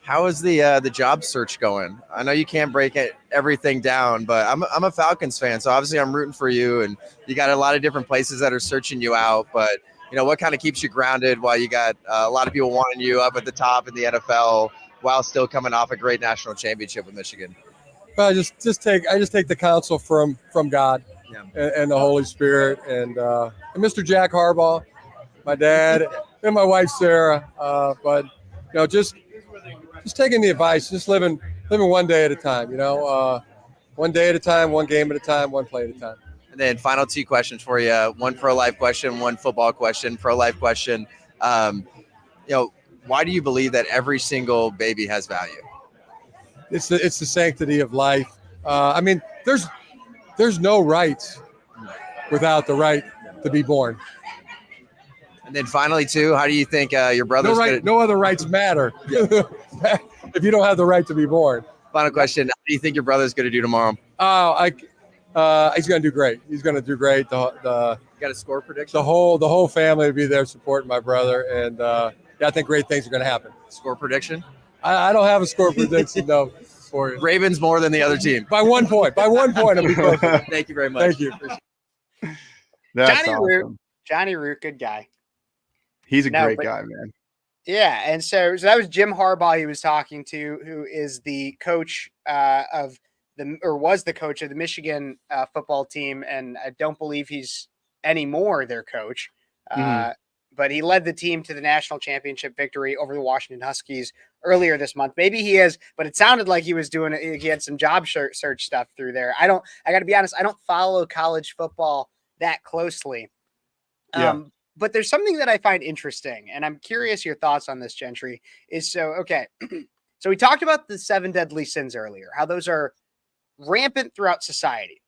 How is the job search going? I know you can't break everything down, but I'm a Falcons fan, so obviously I'm rooting for you, and you got a lot of different places that are searching you out. But what kind of keeps you grounded while you got a lot of people wanting you up at the top in the NFL while still coming off a great national championship with Michigan? Well, I just take the counsel from God, Yeah. and the Holy Spirit, and Mr. Jack Harbaugh, my dad, and my wife Sarah. But just taking the advice, just living one day at a time. One day at a time, one game at a time, one play at a time. And then final two questions for you: one pro-life question, one football question. Pro-life question: why do you believe that every single baby has value? It's the sanctity of life. I mean, there's no rights without the right to be born. And then finally, too, how do you think your brother's no other rights matter if you don't have the right to be born? Final question: how do you think your brother's going to do tomorrow? He's going to do great. He's going to do great. You got a score prediction? The whole family will be there supporting my brother, and I think great things are going to happen. Score prediction? I don't have a score prediction, no. For you. Ravens more than the other team. By 1 point. By 1 point, it'll be perfect. Thank you very much. Thank you. That's Johnny awesome. Root. Johnny Root, good guy. He's a great guy, man. Yeah, and so that was Jim Harbaugh he was talking to, who is the coach was the coach of the Michigan football team, and I don't believe he's anymore their coach. But he led the team to the national championship victory over the Washington Huskies earlier this month. Maybe he is, but it sounded like he was doing it. He had some job search stuff through there. I got to be honest, I don't follow college football that closely. But there's something that I find interesting, and I'm curious your thoughts on this, Gentry. So we talked about the 7 deadly sins earlier, how those are rampant throughout society.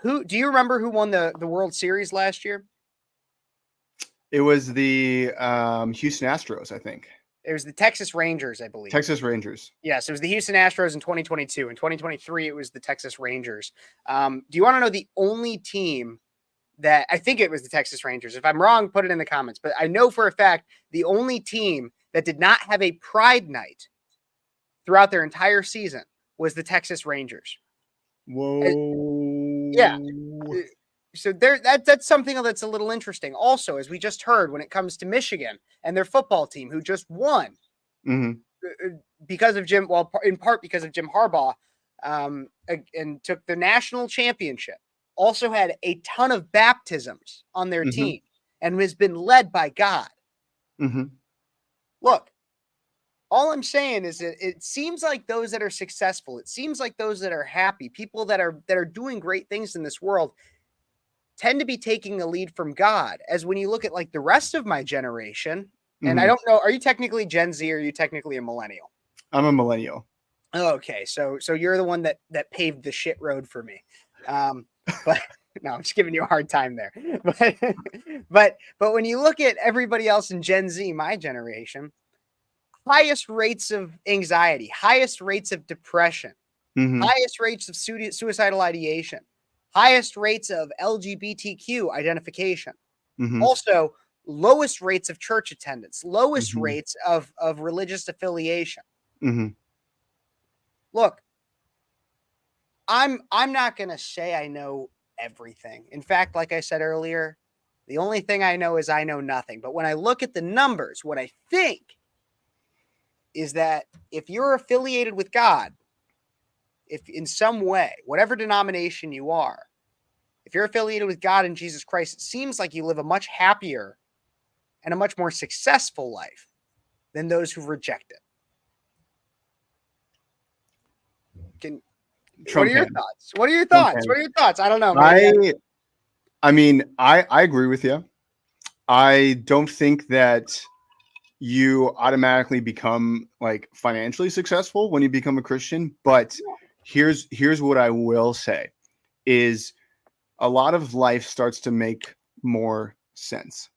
Do you remember who won the World Series last year? It was the Houston Astros, I think. It was the Texas Rangers, I believe. Texas Rangers. Yes, it was the Houston Astros in 2022. In 2023, it was the Texas Rangers. Do you want to know the only team that I think it was the Texas Rangers? If I'm wrong, put it in the comments. But I know for a fact the only team that did not have a Pride Night throughout their entire season was the Texas Rangers. Whoa. Yeah. So that's something that's a little interesting. Also, as we just heard, when it comes to Michigan and their football team, who just won because of in part because of Jim Harbaugh, and took the national championship. Also had a ton of baptisms on their team and has been led by God. Look, all I'm saying is that it seems like those that are successful, it seems like those that are happy, people that are doing great things in this world tend to be taking a lead from God. As when you look at like the rest of my generation, and I don't know, are you technically Gen Z or are you technically a millennial? I'm a millennial. Okay, so you're the one that paved the shit road for me. But no, I'm just giving you a hard time there. But when you look at everybody else in Gen Z, my generation, highest rates of anxiety, highest rates of depression, highest rates of suicidal ideation, highest rates of LGBTQ identification. Also, lowest rates of church attendance, lowest rates of religious affiliation. Look, I'm not going to say I know everything. In fact, like I said earlier, the only thing I know is I know nothing. But when I look at the numbers, what I think is that if you're affiliated with God, if in some way, whatever denomination you are, if you're affiliated with God and Jesus Christ, it seems like you live a much happier and a much more successful life than those who reject it. What are your thoughts? What are your thoughts? I don't know. I mean, I agree with you. I don't think that you automatically become like financially successful when you become a Christian, but here's what I will say is a lot of life starts to make more sense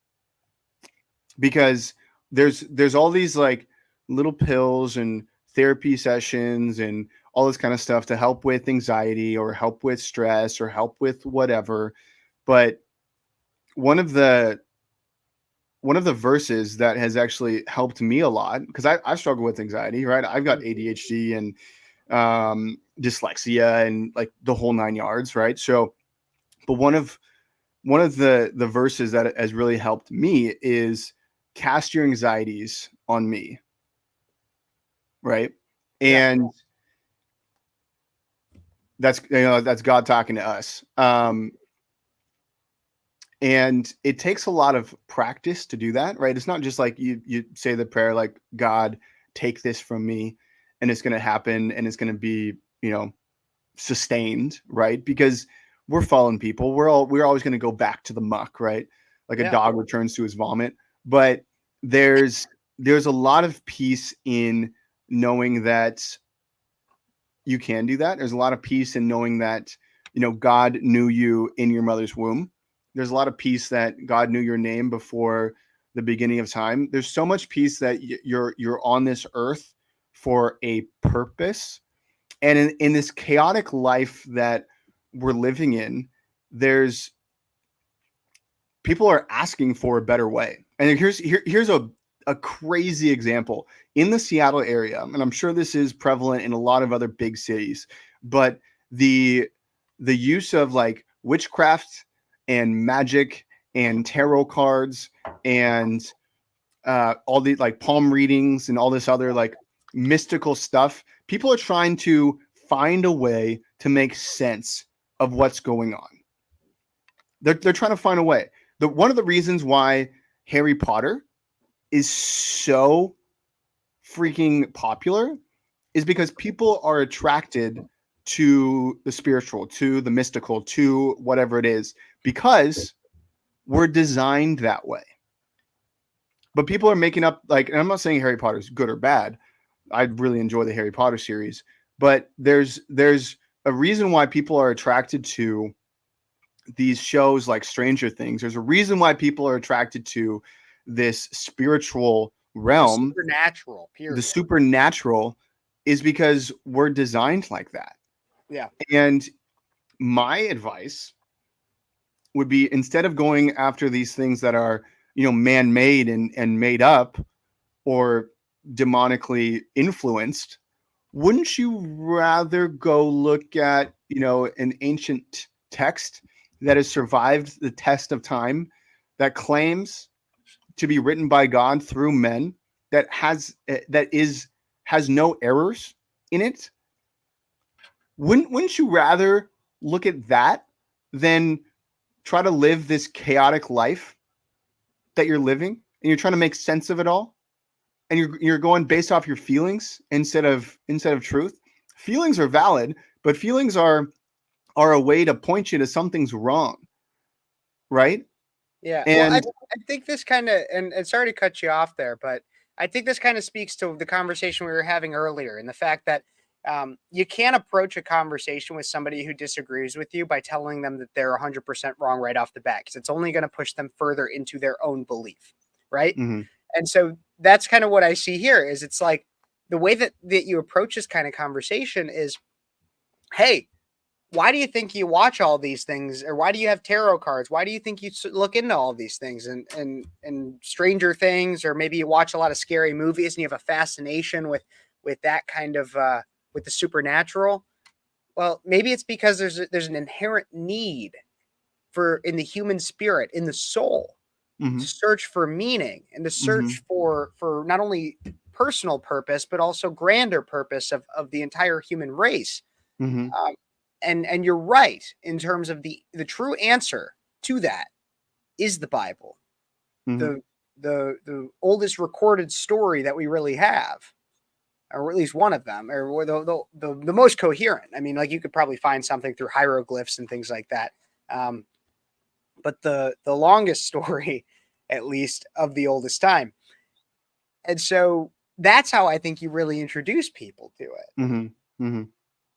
because there's all these like little pills and therapy sessions and all this kind of stuff to help with anxiety or help with stress or help with whatever. But one of the one of the verses that has actually helped me a lot, because I struggle with anxiety, right? I've got ADHD and dyslexia and like the whole 9 yards, right? So, but one of the verses that has really helped me is cast your anxieties on me, right? Yeah. And that's that's God talking to us. And it takes a lot of practice to do that, right? It's not just like you say the prayer like, God, take this from me, and it's going to happen, and it's going to be, sustained, right? Because we're fallen people. We're always going to go back to the muck, right? Like a dog returns to his vomit. But there's a lot of peace in knowing that you can do that. There's a lot of peace in knowing that, God knew you in your mother's womb. There's a lot of peace that God knew your name before the beginning of time. There's so much peace that you're on this earth for a purpose. And in this chaotic life that we're living in, there's people are asking for a better way. And here's a crazy example in the Seattle area, and I'm sure this is prevalent in a lot of other big cities, but the use of like witchcraft and magic and tarot cards and all the like palm readings and all this other like mystical stuff, people are trying to find a way to make sense of what's going on. They're trying to find a way. One of the reasons why Harry Potter is so freaking popular is because people are attracted to the spiritual, to the mystical, to whatever it is, because we're designed that way. But people are making up, like, and I'm not saying Harry Potter is good or bad. I really enjoy the Harry Potter series, but there's a reason why people are attracted to these shows like Stranger Things. There's a reason why people are attracted to this spiritual realm. Supernatural, period. The supernatural is because we're designed like that. Yeah. And my advice would be, instead of going after these things that are, man-made and made up or demonically influenced, wouldn't you rather go look at, an ancient text that has survived the test of time, that claims to be written by God through men, that has no errors in it? Wouldn't you rather look at that than try to live this chaotic life that you're living, and you're trying to make sense of it all, and you're going based off your feelings instead of truth? Feelings are valid, but feelings are a way to point you to something's wrong, right? Yeah. And Well, I think this kind of, and sorry to cut you off there, but I think this kind of speaks to the conversation we were having earlier, and the fact that you can't approach a conversation with somebody who disagrees with you by telling them that they're 100% wrong right off the bat, because it's only going to push them further into their own belief, right? mm-hmm. And so that's kind of what I see here. Is it's like the way that you approach this kind of conversation is, hey, why do you think you watch all these things, or why do you have tarot cards? Why do you think you look into all these things and Stranger Things, or maybe you watch a lot of scary movies and you have a fascination with that kind of with the supernatural? Well, maybe it's because there's an inherent need in the human spirit, in the soul, Mm-hmm. to search for meaning and to search for not only personal purpose but also grander purpose of the entire human race. Mm-hmm. And you're right in terms of the true answer to that is the Bible, Mm-hmm. the oldest recorded story that we really have, or at least one of them, or the most coherent. I mean, like, you could probably find something through hieroglyphs and things like that, but the longest story, at least, of the oldest time. And so that's how I think you really introduce people to it. Mm-hmm. Mm-hmm.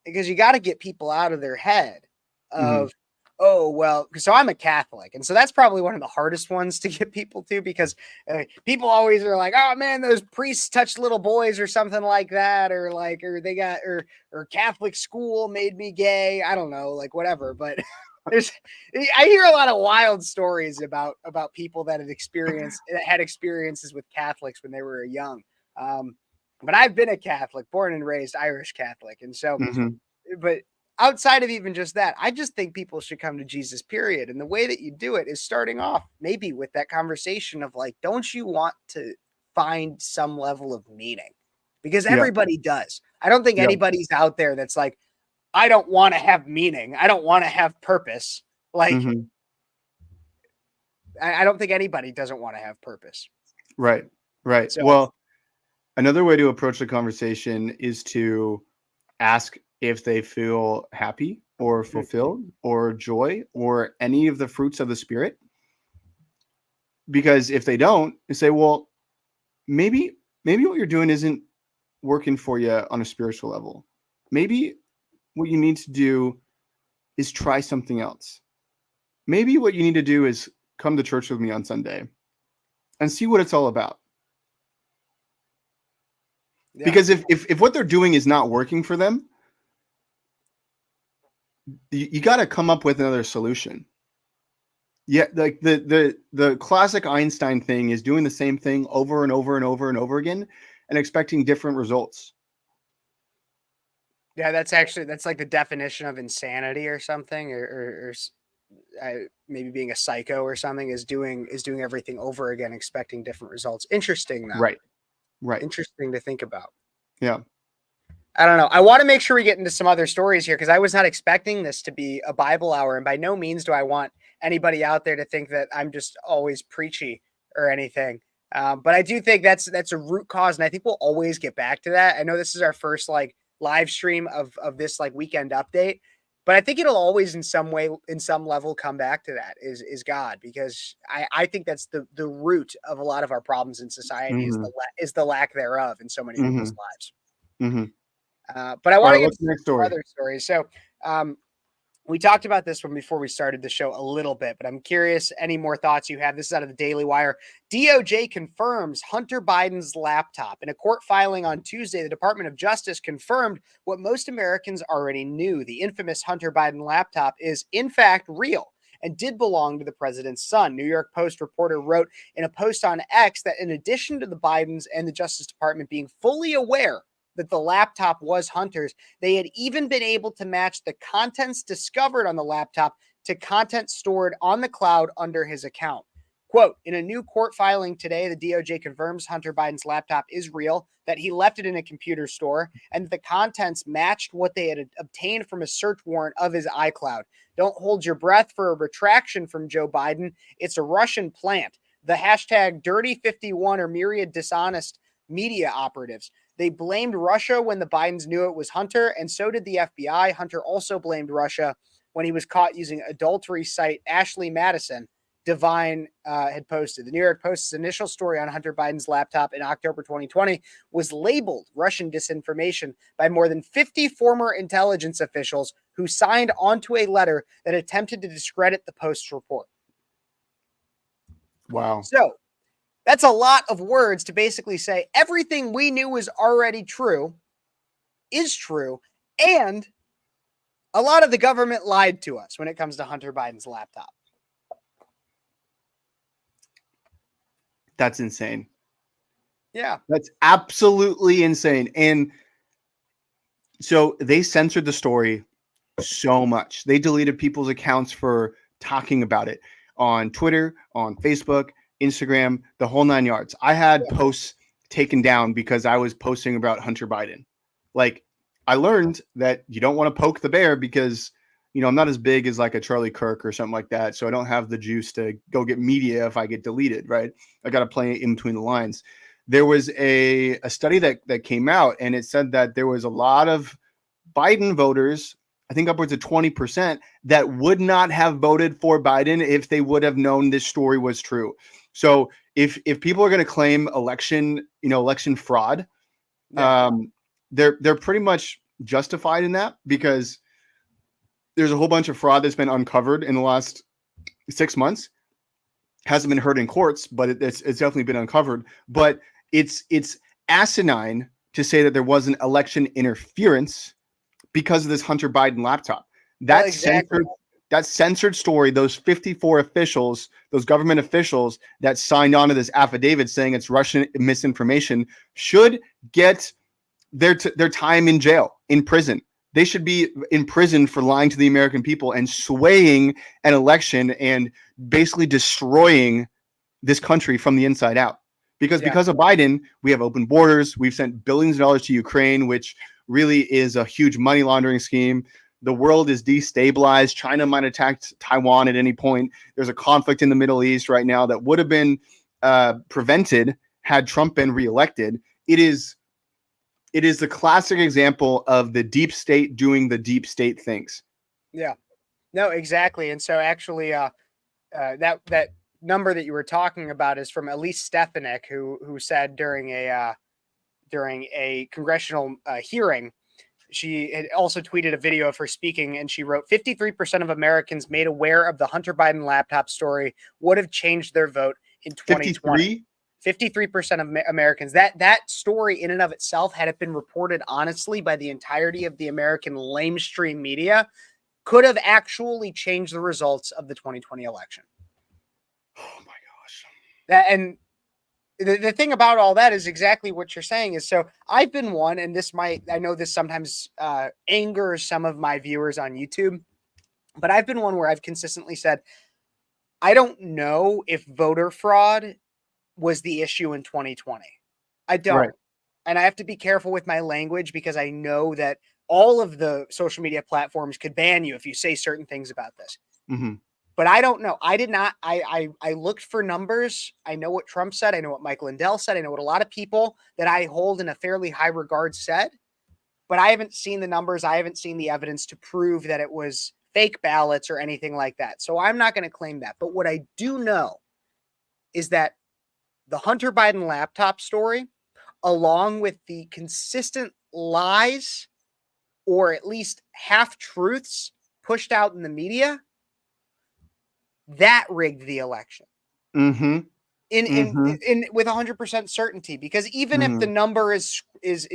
Because you got to get people out of their head of, oh, well, so I'm a Catholic. And so that's probably one of the hardest ones to get people to, because people always are like, oh man, those priests touched little boys or something like that. Or they got, or Catholic school made me gay. I don't know, like whatever. But I hear a lot of wild stories about people that had experiences with Catholics when they were young. But I've been a Catholic, born and raised Irish Catholic, and so. But outside of even just that, I just think people should come to Jesus, period. And the way that you do it is starting off maybe with that conversation of like, don't you want to find some level of meaning? Because everybody does. I don't think anybody's out there that's like, I don't want to have meaning. I don't want to have purpose. Like, I don't think anybody doesn't want to have purpose. Right. So, well, another way to approach the conversation is to ask if they feel happy or fulfilled or joy or any of the fruits of the Spirit. Because if they don't, you say, well, maybe what you're doing isn't working for you on a spiritual level. Maybe what you need to do is try something else. Maybe what you need to do is come to church with me on Sunday and see what it's all about. Yeah. Because if what they're doing is not working for them, you got to come up with another solution. Yeah, like the classic Einstein thing is doing the same thing over and over and over and over again and expecting different results. Yeah, that's like the definition of insanity or something, or maybe being a psycho or something is doing everything over again, expecting different results. Interesting, though. Right. Interesting to think about. Yeah. I don't know. I want to make sure we get into some other stories here because I was not expecting this to be a Bible hour. And by no means do I want anybody out there to think that I'm just always preachy or anything. But I do think that's a root cause. And I think we'll always get back to that. I know this is our first like live stream of this like weekend update, but I think it'll always in some way, in some level come back to that is God, because I think that's the root of a lot of our problems in society is the lack thereof in so many people's lives. But I want to get to some other stories. So we talked about this one before we started the show a little bit, but I'm curious any more thoughts you have. This is out of the Daily Wire. DOJ confirms Hunter Biden's laptop. In a court filing on Tuesday, the Department of Justice confirmed what most Americans already knew. The infamous Hunter Biden laptop is in fact real and did belong to the president's son. New York Post reporter wrote in a post on X that in addition to the Bidens and the Justice Department being fully aware that the laptop was Hunter's, they had even been able to match the contents discovered on the laptop to content stored on the cloud under his account. Quote, in a new court filing today, the DOJ confirms Hunter Biden's laptop is real, that he left it in a computer store, and that the contents matched what they had obtained from a search warrant of his iCloud. Don't hold your breath for a retraction from Joe Biden. It's a Russian plant. The hashtag Dirty51 or myriad dishonest media operatives. They blamed Russia when the Bidens knew it was Hunter, and so did the FBI. Hunter also blamed Russia when he was caught using adultery site Ashley Madison. Divine had posted. The New York Post's initial story on Hunter Biden's laptop in October 2020 was labeled Russian disinformation by more than 50 former intelligence officials who signed onto a letter that attempted to discredit the Post's report. Wow. So that's a lot of words to basically say everything we knew was already true is true, and a lot of the government lied to us when it comes to Hunter Biden's laptop. That's insane. Yeah. That's absolutely insane. And so they censored the story so much. They deleted people's accounts for talking about it on Twitter, on Facebook, Instagram, the whole 9 yards. I had posts taken down because I was posting about Hunter Biden. Like, I learned that you don't want to poke the bear because, you know, I'm not as big as like a Charlie Kirk or something like that. So I don't have the juice to go get media if I get deleted, right? I got to play in between the lines. There was a study that came out, and it said that there was a lot of Biden voters, I think upwards of 20%, that would not have voted for Biden if they would have known this story was true. So if people are going to claim election fraud, they're pretty much justified in that, because there's a whole bunch of fraud that's been uncovered in the last 6 months. Hasn't been heard in courts, but it's definitely been uncovered. But it's asinine to say that there wasn't election interference because of this Hunter Biden laptop. That's censored. that censored story, those 54 officials, those government officials that signed on to this affidavit saying it's Russian misinformation, should get their time in jail, in prison. They should be in prison for lying to the American people and swaying an election and basically destroying this country from the inside out. Because of Biden, we have open borders. We've sent billions of dollars to Ukraine, which really is a huge money laundering scheme. The world is destabilized. China might attack Taiwan at any point. There's a conflict in the Middle East right now that would have been prevented had Trump been reelected. It is the classic example of the deep state doing the deep state things. Yeah, no, exactly. And so actually, that number that you were talking about is from Elise Stefanik, who said during a congressional hearing, she had also tweeted a video of her speaking, and she wrote, 53% of Americans made aware of the Hunter Biden laptop story would have changed their vote in 2020. 53% of Americans. That story in and of itself, had it been reported honestly by the entirety of the American lamestream media, could have actually changed the results of the 2020 election. Oh my gosh. And the thing about all that is exactly what you're saying is, so I've been one, and I know this sometimes angers some of my viewers on YouTube, but I've been one where I've consistently said, I don't know if voter fraud was the issue in 2020. I don't. Right. And I have to be careful with my language because I know that all of the social media platforms could ban you if you say certain things about this. Mm-hmm. But I don't know. I did not. I looked for numbers. I know what Trump said. I know what Mike Lindell said. I know what a lot of people that I hold in a fairly high regard said. But I haven't seen the numbers. I haven't seen the evidence to prove that it was fake ballots or anything like that. So I'm not going to claim that. But what I do know is that the Hunter Biden laptop story, along with the consistent lies or at least half-truths pushed out in the media, that rigged the election. Mm-hmm. In with 100% certainty, because even if the number is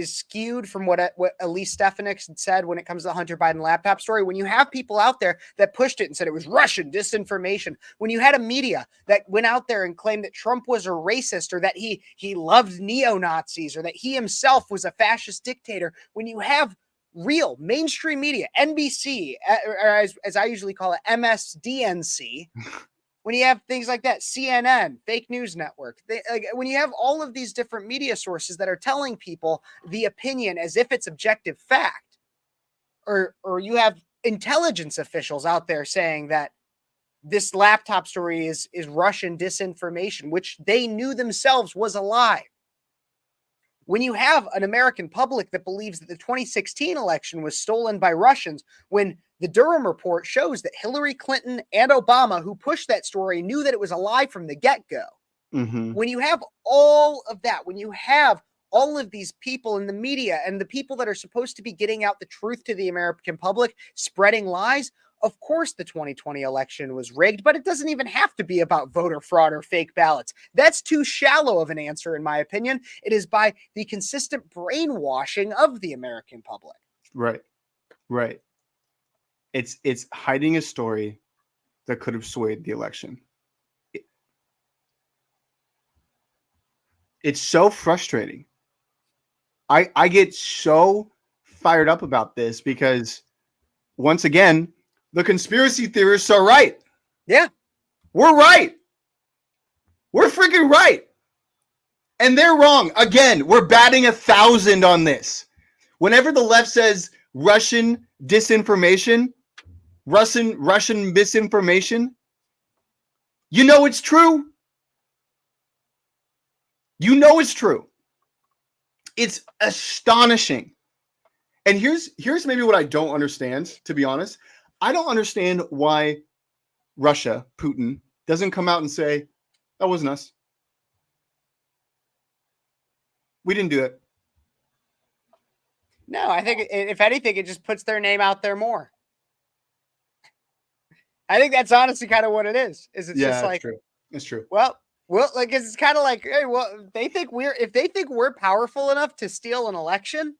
skewed from what Elise Stefanik said when it comes to the Hunter Biden laptop story, when you have people out there that pushed it and said it was Russian disinformation, when you had a media that went out there and claimed that Trump was a racist or that he loved neo-Nazis or that he himself was a fascist dictator, when you have real mainstream media, NBC, or as I usually call it, MSDNC, when you have things like that, CNN, fake news network, when you have all of these different media sources that are telling people the opinion as if it's objective fact, or you have intelligence officials out there saying that this laptop story is Russian disinformation, which they knew themselves was a lie. When you have an American public that believes that the 2016 election was stolen by Russians, when the Durham report shows that Hillary Clinton and Obama, who pushed that story, knew that it was a lie from the get-go. Mm-hmm. When you have all of that, when you have all of these people in the media and the people that are supposed to be getting out the truth to the American public, spreading lies, of course the 2020 election was rigged, but it doesn't even have to be about voter fraud or fake ballots. That's too shallow of an answer, in my opinion. It is by the consistent brainwashing of the American public. Right. It's hiding a story that could have swayed the election. It's so frustrating. I get so fired up about this because, once again, the conspiracy theorists are right. Yeah. We're right. We're freaking right. And they're wrong. Again, we're batting 1,000 on this. Whenever the left says Russian disinformation, Russian misinformation, you know it's true. You know it's true. It's astonishing. And here's maybe what I don't understand, to be honest. I don't understand why Russia, Putin, doesn't come out and say, that wasn't us. We didn't do it. No, I think if anything, it just puts their name out there more. I think that's honestly kind of what it is. It's just like, true. It's true. Well, like it's kind of like, hey, well, if they think we're powerful enough to steal an election,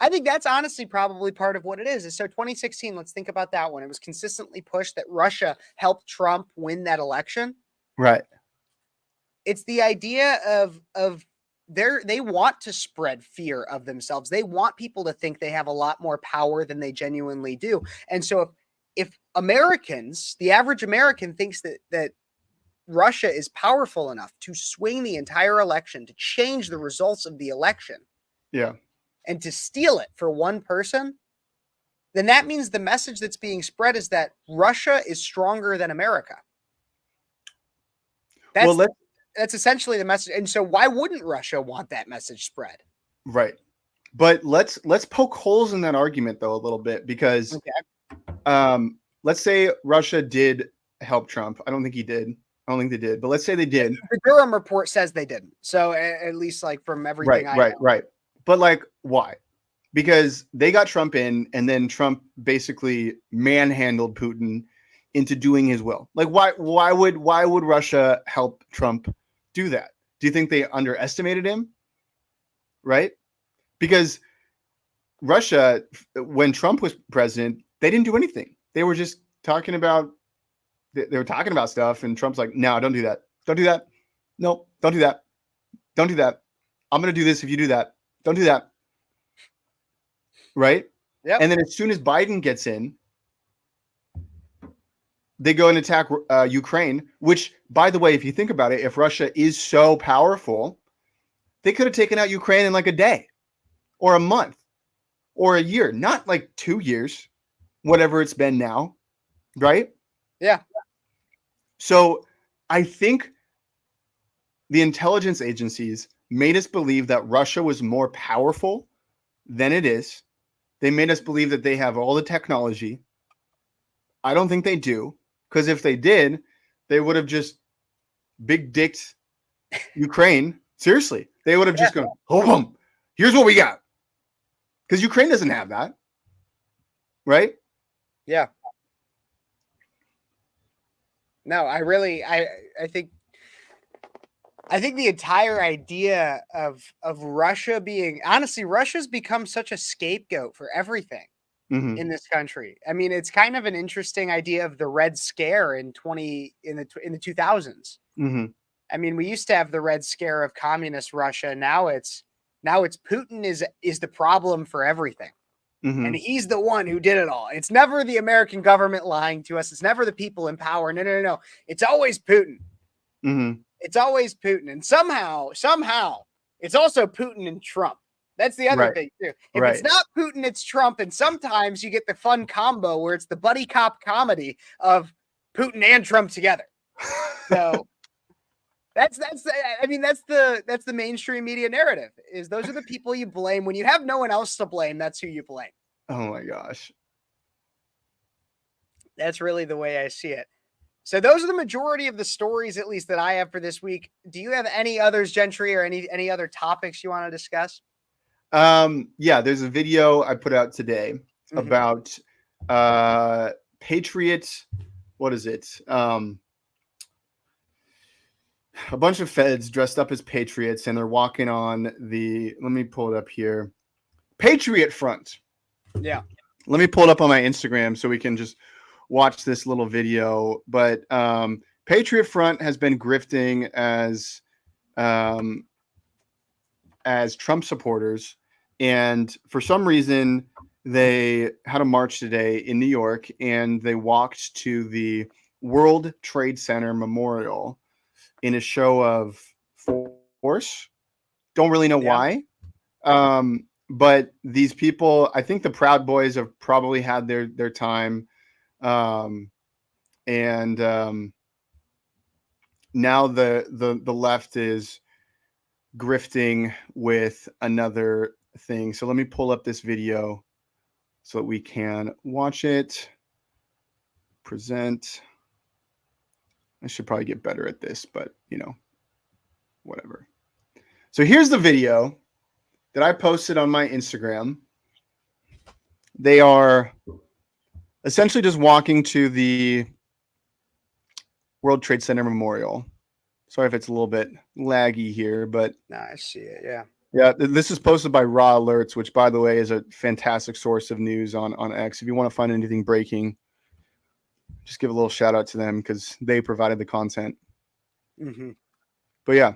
I think that's honestly probably part of what it is. So 2016, let's think about that one. It was consistently pushed that Russia helped Trump win that election. Right. It's the idea of they want to spread fear of themselves. They want people to think they have a lot more power than they genuinely do. And so if Americans, the average American thinks that Russia is powerful enough to swing the entire election, to change the results of the election, Yeah. and to steal it for one person, then that means the message that's being spread is that Russia is stronger than America. That's essentially the message. And so why wouldn't Russia want that message spread? Right. But let's poke holes in that argument though a little bit, because let's say Russia did help Trump. I don't think he did. I don't think they did, but let's say they did. The Durham report says they didn't. So at least like from everything I know. Right. But like, why? Because they got Trump in, and then Trump basically manhandled Putin into doing his will. Like, why would Russia help Trump do that? Do you think they underestimated him? Right? Because Russia, when Trump was president, they didn't do anything. They were just talking about stuff, and Trump's like, no, don't do that. Don't do that. No, don't do that. Don't do that. I'm going to do this if you do that. Don't do that. Right? Yep. And then as soon as Biden gets in, they go and attack Ukraine, which, by the way, if you think about it, if Russia is so powerful, they could have taken out Ukraine in like a day or a month or a year, not like 2 years, whatever it's been now. Right? Yeah. So I think the intelligence agencies made us believe that Russia was more powerful than it is. They made us believe that they have all the technology. I don't think they do, because if they did, they would have just big dicked Ukraine. Seriously, they would have just gone, oh, boom, here's what we got. Because Ukraine doesn't have that. Right? Yeah. No, I think the entire idea of Russia being, honestly, Russia's become such a scapegoat for everything in this country. I mean, it's kind of an interesting idea of the Red Scare in the 2000s. Mm-hmm. I mean, we used to have the Red Scare of communist Russia. Now it's Putin is the problem for everything. Mm-hmm. And he's the one who did it all. It's never the American government lying to us. It's never the people in power. No. It's always Putin. Mm-hmm. It's always Putin. And somehow, it's also Putin and Trump. That's the other thing, too. If it's not Putin, it's Trump. And sometimes you get the fun combo where it's the buddy cop comedy of Putin and Trump together. So that's the mainstream media narrative, is those are the people you blame. When you have no one else to blame, that's who you blame. Oh my gosh. That's really the way I see it. So those are the majority of the stories, at least, that I have for this week. Do you have any others, Gentry, or any other topics you want to discuss? Yeah, there's a video I put out today about Patriot. What is it? A bunch of feds dressed up as patriots, and they're walking on let me pull it up here. Patriot Front. Yeah. Let me pull it up on my Instagram so we can just watch this little video. But Patriot Front has been grifting as Trump supporters. And for some reason, they had a march today in New York, and they walked to the World Trade Center Memorial in a show of force. Don't really know why. But these people, I think the Proud Boys have probably had their time. And now the left is grifting with another thing. So let me pull up this video so that we can watch it. Present. I should probably get better at this, but whatever. So here's the video that I posted on my Instagram. They are essentially just walking to the World Trade Center Memorial. Sorry if it's a little bit laggy here, but no, I see it. Yeah. Yeah, this is posted by Raw Alerts, which, by the way, is a fantastic source of news on X. If you want to find anything breaking, just give a little shout out to them because they provided the content. Mm-hmm. But yeah,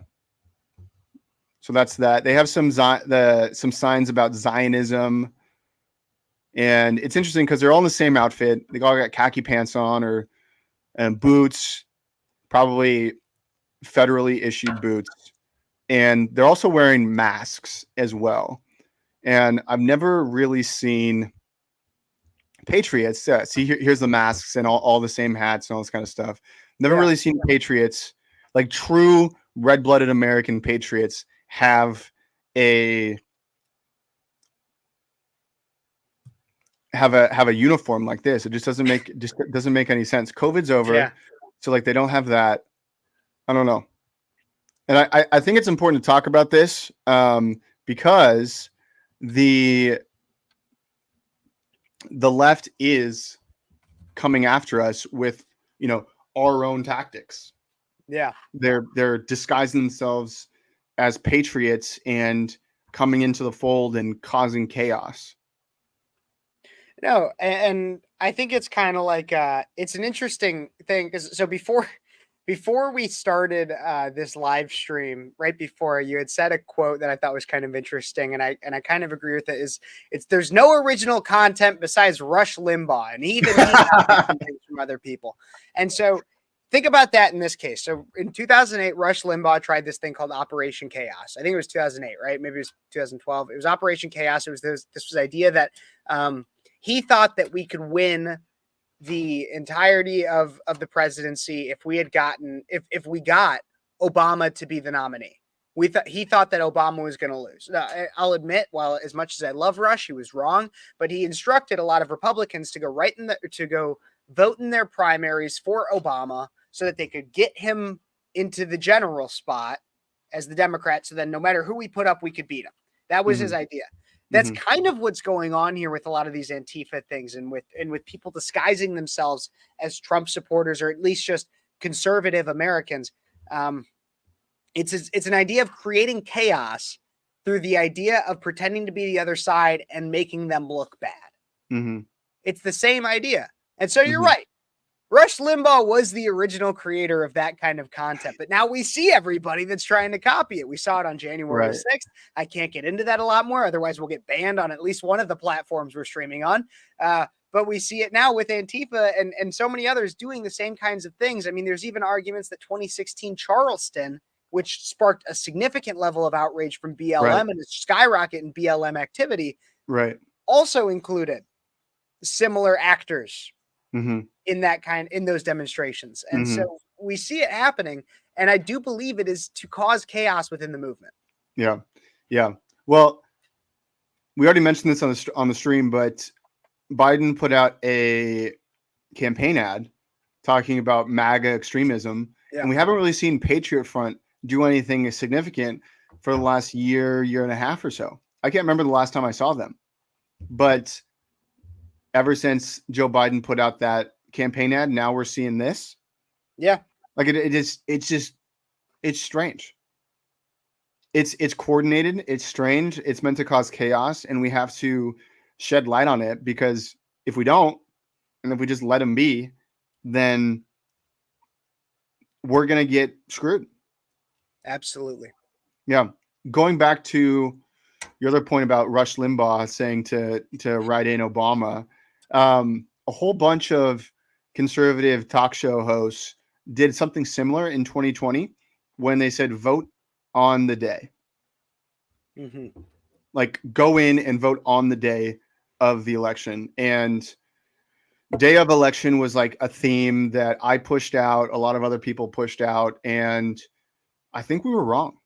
so that's that. They have some signs about Zionism, and it's interesting because they're all in the same outfit. They all got khaki pants on and boots, probably federally issued boots, and they're also wearing masks as well. And I've never really seen Patriots. See, here's the masks and all the same hats and all this kind of stuff. Never really seen Patriots, like true red-blooded American patriots, have a uniform like this. It just doesn't make any sense. COVID's over, so like they don't have that. I don't know, and I think it's important to talk about this because the left is coming after us with, our own tactics. Yeah. They're disguising themselves as patriots and coming into the fold and causing chaos. No, and I think it's kind of like it's an interesting thing because so before we started this live stream, right before, you had said a quote that I thought was kind of interesting, and I kind of agree with it. It's there's no original content besides Rush Limbaugh, and even he got things from other people. And so think about that in this case. So in 2008, Rush Limbaugh tried this thing called Operation Chaos. I think it was 2008, right? Maybe it was 2012. It was Operation Chaos. It was this was idea that he thought that we could win the entirety of the presidency if we got Obama to be the nominee. He thought that Obama was going to lose. Now, I'll admit, while as much as I love Rush, he was wrong, but he instructed a lot of Republicans to go vote in their primaries for Obama so that they could get him into the general spot as the Democrat. So then no matter who we put up, we could beat him. That was his idea. That's kind of what's going on here with a lot of these Antifa things and with people disguising themselves as Trump supporters or at least just conservative Americans. It's an idea of creating chaos through the idea of pretending to be the other side and making them look bad. It's the same idea. And so you're right. Rush Limbaugh was the original creator of that kind of content, but now we see everybody that's trying to copy it. We saw it on January 6th. I can't get into that a lot more. Otherwise we'll get banned on at least one of the platforms we're streaming on. But we see it now with Antifa and so many others doing the same kinds of things. I mean, there's even arguments that 2016 Charleston, which sparked a significant level of outrage from BLM and a skyrocket in BLM activity, also included similar actors in those demonstrations. And so we see it happening. And I do believe it is to cause chaos within the movement. Yeah. Yeah. Well, we already mentioned this on the stream, but Biden put out a campaign ad talking about MAGA extremism. And we haven't really seen Patriot Front do anything significant for the last year and a half or so. I can't remember the last time I saw them, but ever since Joe Biden put out that campaign ad, now we're seeing this. Yeah. Like it's strange. It's coordinated. It's strange. It's meant to cause chaos, and we have to shed light on it, because if we don't, and if we just let them be, then we're going to get screwed. Absolutely. Yeah. Going back to your other point about Rush Limbaugh saying to write in Obama, a whole bunch of conservative talk show hosts did something similar in 2020 when they said vote on the day. Like, go in and vote on the day of the election. And day of election was like a theme that I pushed out, a lot of other people pushed out, and I think we were wrong.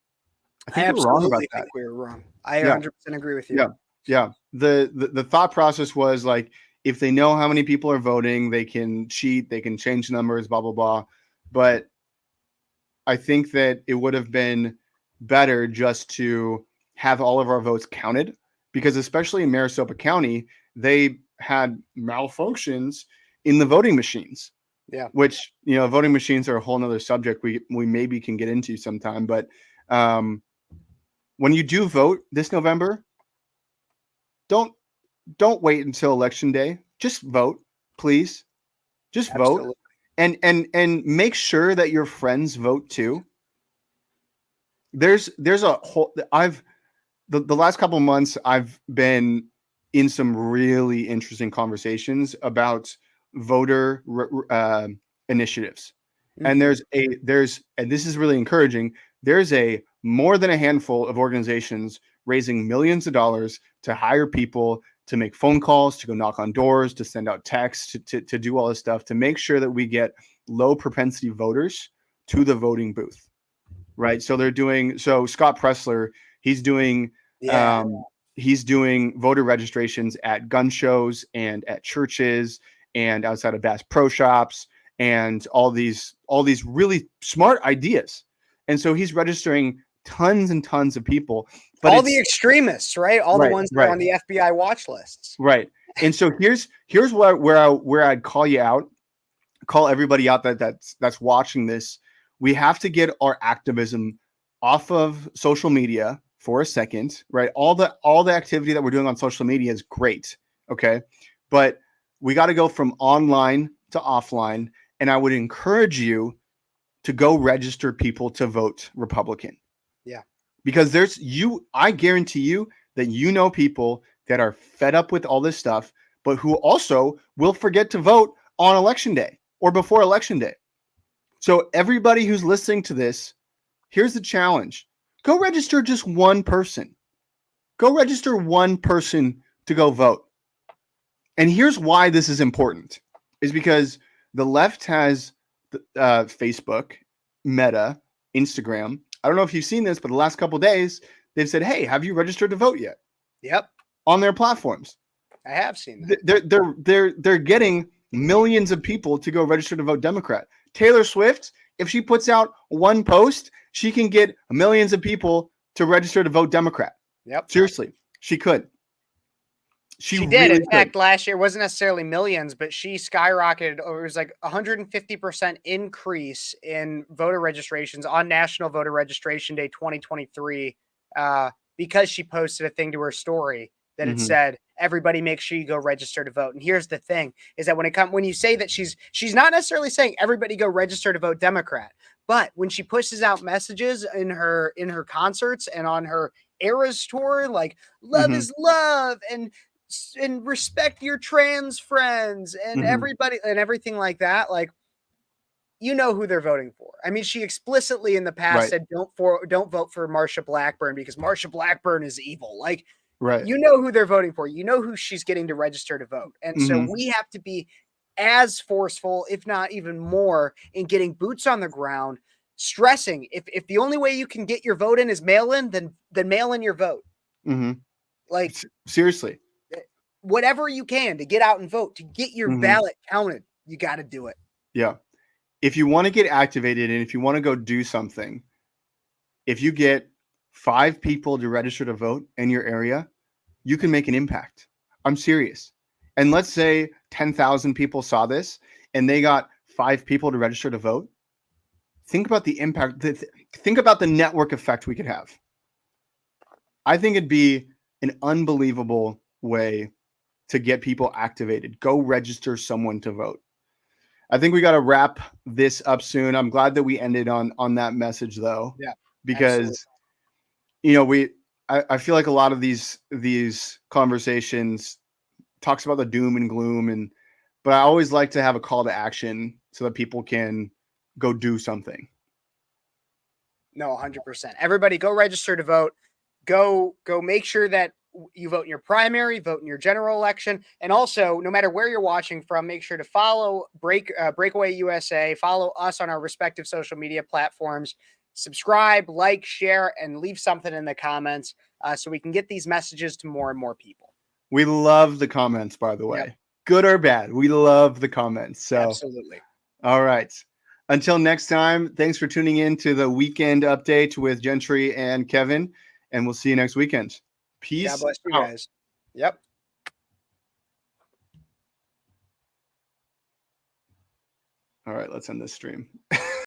I absolutely think we were wrong. I 100% agree with you. Yeah. The thought process was like, if they know how many people are voting, they can cheat, they can change numbers, blah, blah, blah. But I think that it would have been better just to have all of our votes counted, because especially in Maricopa County, they had malfunctions in the voting machines. Yeah. Which, voting machines are a whole nother subject we maybe can get into sometime. But when you do vote this November, don't wait until election day. Just vote, please. Just vote. Absolutely. And make sure that your friends vote too. There's a whole the last couple of months I've been in some really interesting conversations about voter initiatives. And and this is really encouraging. There's a more than a handful of organizations raising millions of dollars to hire people to make phone calls, to go knock on doors, to send out texts, to do all this stuff, to make sure that we get low propensity voters to the voting booth. Right. So Scott Pressler, he's doing voter registrations at gun shows and at churches and outside of Bass Pro Shops and all these really smart ideas. And so he's registering tons and tons of people. But all the extremists, right? All the ones that are on the FBI watch lists. Right. And so here's where I'd call you out, call everybody out that's watching this. We have to get our activism off of social media for a second, right? All the activity that we're doing on social media is great, okay? But we got to go from online to offline, and I would encourage you to go register people to vote Republican. Yeah. Because I guarantee you that you know people that are fed up with all this stuff, but who also will forget to vote on election day or before election day. So everybody who's listening to this, here's the challenge. Go register just one person. Go register one person to go vote. And here's why this is important, is because the left has Facebook, Meta, Instagram. I don't know if you've seen this, but the last couple of days, they've said, hey, have you registered to vote yet? Yep. On their platforms. I have seen that. They're getting millions of people to go register to vote Democrat. Taylor Swift, if she puts out one post, she can get millions of people to register to vote Democrat. Yep. Seriously, she could. She did. Really in fact, last year wasn't necessarily millions, but she skyrocketed. It was like 150% increase in voter registrations on National Voter Registration Day 2023 because she posted a thing to her story that it said, everybody make sure you go register to vote. And here's the thing is that when you say that she's not necessarily saying everybody go register to vote Democrat, but when she pushes out messages in her concerts and on her Eras tour, like love is love and respect your trans friends and everybody and everything like that, like, you know who they're voting for. I mean, she explicitly in the past said don't vote for Marsha Blackburn because Marsha Blackburn is evil. Like, you know who they're voting for. You know who she's getting to register to vote. And so we have to be as forceful, if not even more, in getting boots on the ground, stressing if the only way you can get your vote in is mail in, then mail in your vote. Like, seriously, whatever you can to get out and vote, to get your ballot counted, you got to do it. Yeah. If you want to get activated and if you want to go do something, if you get 5 people to register to vote in your area, you can make an impact. I'm serious. And let's say 10,000 people saw this and they got 5 people to register to vote. Think about the impact. Think about the network effect we could have. I think it'd be an unbelievable way to get people activated. Go register someone to vote. I think we got to wrap this up soon. I'm glad that we ended on that message though. Yeah. Because I feel like a lot of these conversations talks about the doom and gloom, but I always like to have a call to action so that people can go do something. No, 100%. Everybody go register to vote. Go make sure that you vote in your primary, vote in your general election. And also, no matter where you're watching from, make sure to follow Breakaway USA, follow us on our respective social media platforms. Subscribe, like, share, and leave something in the comments so we can get these messages to more and more people. We love the comments, by the way. Yep. Good or bad, we love the comments. So absolutely. All right. Until next time, thanks for tuning in to the weekend update with Gentry and Kevin, and we'll see you next weekend. Peace. God bless you guys. Yep. All right, let's end this stream.